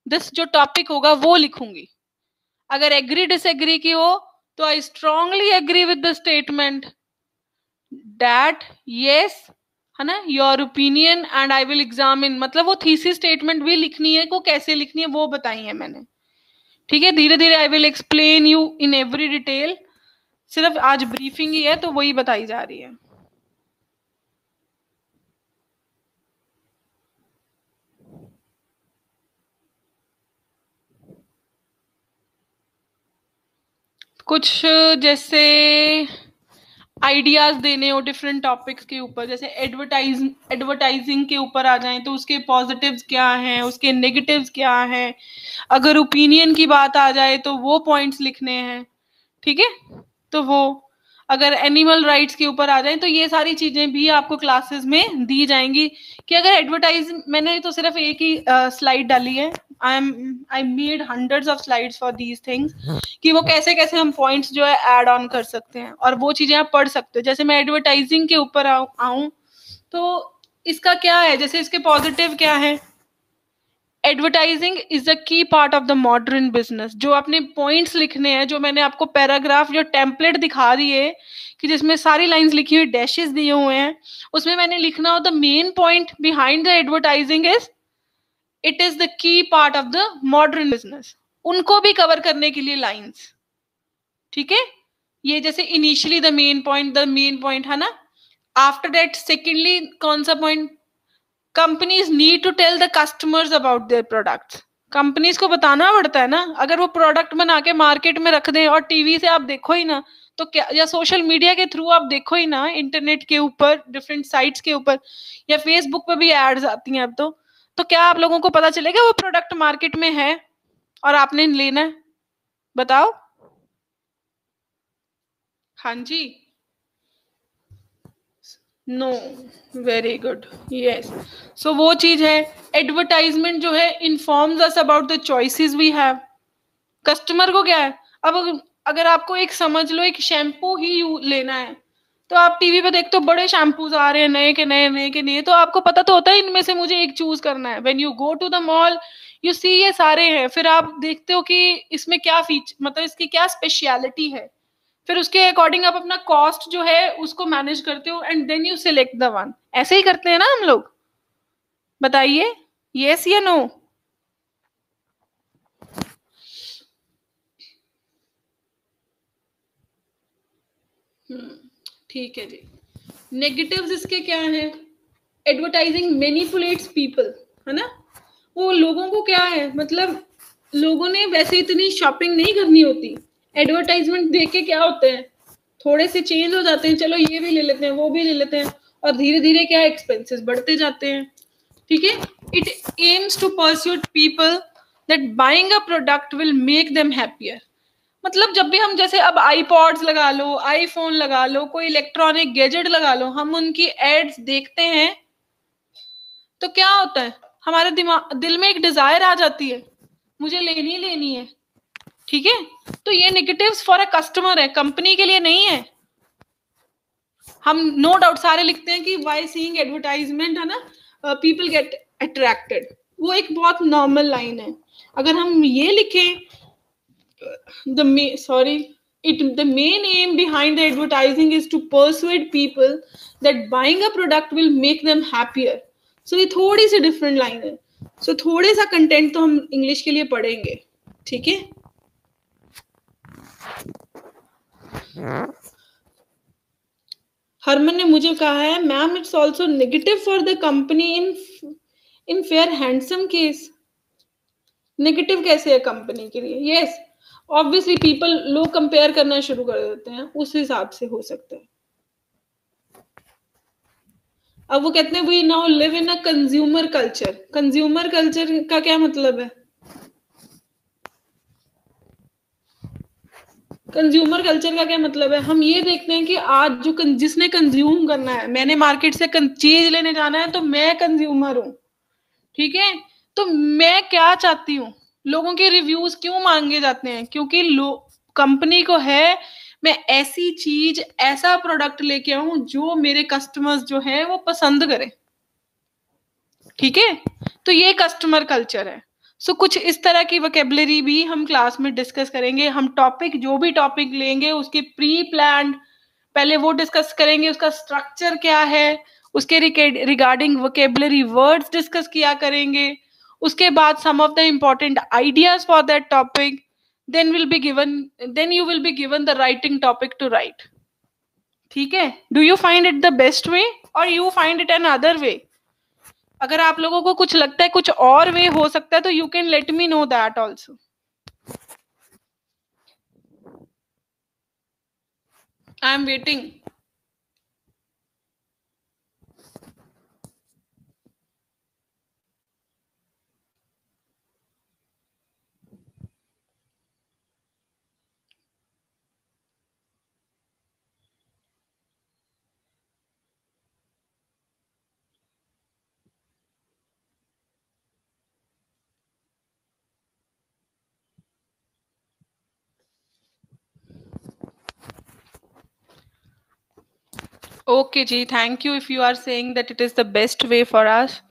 this जो टॉपिक होगा वो लिखूंगी। अगर एग्री डिसएग्री की हो तो I strongly agree with the statement that yes, है ना, your opinion and I will examine, मतलब वो थीसिस स्टेटमेंट भी लिखनी है, को कैसे लिखनी है वो बताई है मैंने। ठीक है, धीरे धीरे I will explain you in every detail, सिर्फ आज ब्रीफिंग ही है तो वही बताई जा रही है। कुछ जैसे आइडियाज देने हो डिफरेंट टॉपिक्स के ऊपर, जैसे एडवर्टाइजिंग के ऊपर आ जाएं तो उसके पॉजिटिव्स क्या हैं, उसके नेगेटिव्स क्या हैं, अगर ओपिनियन की बात आ जाए तो वो पॉइंट्स लिखने हैं। ठीक है, तो वो अगर एनिमल राइट्स के ऊपर आ जाए तो ये सारी चीजें भी आपको क्लासेस में दी जाएंगी। कि अगर एडवर्टाइज, मैंने तो सिर्फ एक ही स्लाइड डाली है, I made hundreds of slides for these things, कि वो कैसे कैसे हम पॉइंट्स जो है ऐड ऑन कर सकते हैं और वो चीजें आप पढ़ सकते हो। जैसे मैं एडवर्टाइजिंग के ऊपर आऊं तो इसका क्या है, जैसे इसके पॉजिटिव क्या है, एडवर्टाइजिंग इज अ की part of the modern business. जो अपने पॉइंट्स लिखने हैं, जो मैंने आपको पैराग्राफ जो टेम्पलेट दिखा दी है कि जिसमें सारी लाइंस लिखी हुई, डैशेस दिए हुए हैं, उसमें मैंने लिखना हो the main point behind the advertising is it is the key part of the modern business, उनको भी कवर करने के लिए लाइंस। ठीक है, ये जैसे इनिशियली द मेन पॉइंट है ना, आफ्टर दैट सेकेंडली कौन सा point, companies need to tell the customers about their products. Companies को बताना पड़ता है ना, अगर वो प्रोडक्ट बना के मार्केट में रख दें और टीवी से आप देखो ही ना तो क्या, या सोशल मीडिया के थ्रू आप देखो ही ना, इंटरनेट के ऊपर डिफरेंट साइट्स के ऊपर या फेसबुक पे भी एड्स आती हैं अब तो क्या आप लोगों को पता चलेगा वो प्रोडक्ट मार्केट में है और आपने लेना है? बताओ। हाँ जी, no, very good, yes. So वो चीज है, एडवर्टाइजमेंट जो है informs us about the choices we have. Customer को क्या है, अब अगर आपको एक समझ लो एक शैम्पू ही लेना है तो आप टीवी पे देखते हो बड़े शैम्पूज आ रहे हैं नए के नए नए के नए, तो आपको पता तो होता है इनमें से मुझे एक चूज करना है। When you go to the mall you see ये सारे हैं, फिर आप देखते हो कि इसमें क्या फीचर, मतलब इसकी क्या स्पेशलिटी है, फिर उसके अकॉर्डिंग आप अपना कॉस्ट जो है उसको मैनेज करते हो and then you select the one. ऐसे ही करते हैं ना हम लोग? बताइए, यस या नो? ठीक है जी। नेगेटिव्स इसके क्या है, एडवर्टाइजिंग मैनिपुलेट्स पीपल, है ना, वो लोगों को क्या है, मतलब लोगों ने वैसे इतनी शॉपिंग नहीं करनी होती, एडवर्टाइजमेंट देख के क्या होते हैं थोड़े से चेंज हो जाते हैं, चलो ये भी ले लेते हैं वो भी ले लेते हैं, और धीरे धीरे क्या एक्सपेंसेस बढ़ते जाते हैं। ठीक है, it aims to persuade people that buying a product will make them happier. मतलब जब भी हम जैसे अब आईपॉड्स लगा लो, आईफोन लगा लो, कोई इलेक्ट्रॉनिक गैजेट लगा लो, हम उनकी एड्स देखते हैं तो क्या होता है, हमारे दिल में एक डिजायर आ जाती है, मुझे लेनी है। ठीक है, तो ये नेगेटिव्स फॉर अ कस्टमर है, कंपनी के लिए नहीं है। हम नो डाउट सारे लिखते हैं कि वाई सीइंग एडवर्टाइजमेंट, है ना, पीपल गेट अट्रैक्टेड, वो एक बहुत नॉर्मल लाइन है। अगर हम ये लिखें the main aim behind the advertising is to persuade people that buying a product will make them happier, so ये थोड़ी सी डिफरेंट लाइन है। so थोड़े सा कंटेंट तो हम इंग्लिश के लिए पढ़ेंगे। ठीक है, हरमन ने मुझे कहा है ma'am it's also negative for the company in fair handsome case. Negative कैसे है कंपनी के लिए? यस, ऑब्वियसली पीपल, लोग कंपेयर करना शुरू कर देते हैं, उस हिसाब से हो सकता है। अब वो कहते हैं we now live in a consumer culture. Consumer culture का क्या मतलब है? कंज्यूमर कल्चर का क्या मतलब है, हम ये देखते हैं कि आज जो जिसने कंज्यूम करना है, मैंने मार्केट से चीज लेने जाना है तो मैं कंज्यूमर हूं। ठीक है, तो मैं क्या चाहती हूँ, लोगों के रिव्यूज क्यों मांगे जाते हैं? क्योंकि कंपनी को है मैं ऐसी चीज, ऐसा प्रोडक्ट लेके आऊं जो मेरे कस्टमर्स जो है वो पसंद करें। ठीक है, तो ये कस्टमर कल्चर है। सो कुछ इस तरह की वोकेबलरी भी हम क्लास में डिस्कस करेंगे। हम टॉपिक, जो भी टॉपिक लेंगे उसके प्री प्लान्ड पहले वो डिस्कस करेंगे, उसका स्ट्रक्चर क्या है, उसके रिगार्डिंग वोकेबलरी वर्ड्स डिस्कस किया करेंगे। उसके बाद some of the important ideas for that topic, then you will be given the writing topic to write. ठीक है, do you find it the best way or you find it another way? अगर आप लोगों को कुछ लगता है कुछ और वे हो सकता है तो you can let me know that also. I am waiting. Okay ji, thank you if you are saying that it is the best way for us.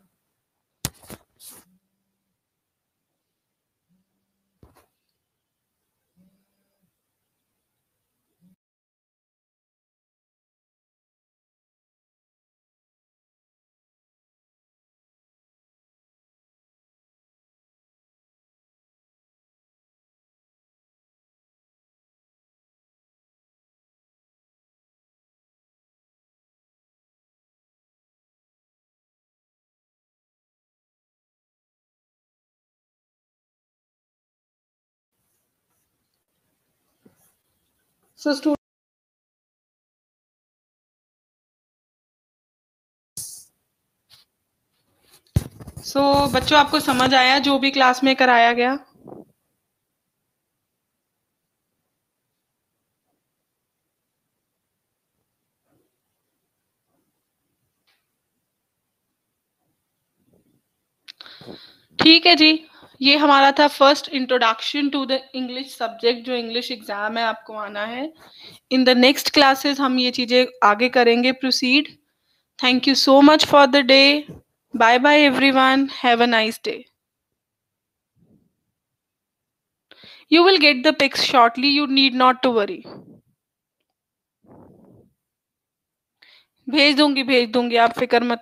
So students, बच्चों आपको समझ आया जो भी क्लास में कराया गया? ठीक है जी, ये हमारा था first introduction to the English subject, जो इंग्लिश एग्जाम है आपको आना है। इन द नेक्स्ट क्लासेस हम ये चीजें आगे करेंगे proceed. Thank you so much for the day. Bye bye everyone, have a nice day. You will get the pics shortly, you need not to worry. भेज दूंगी आप फिक्र मत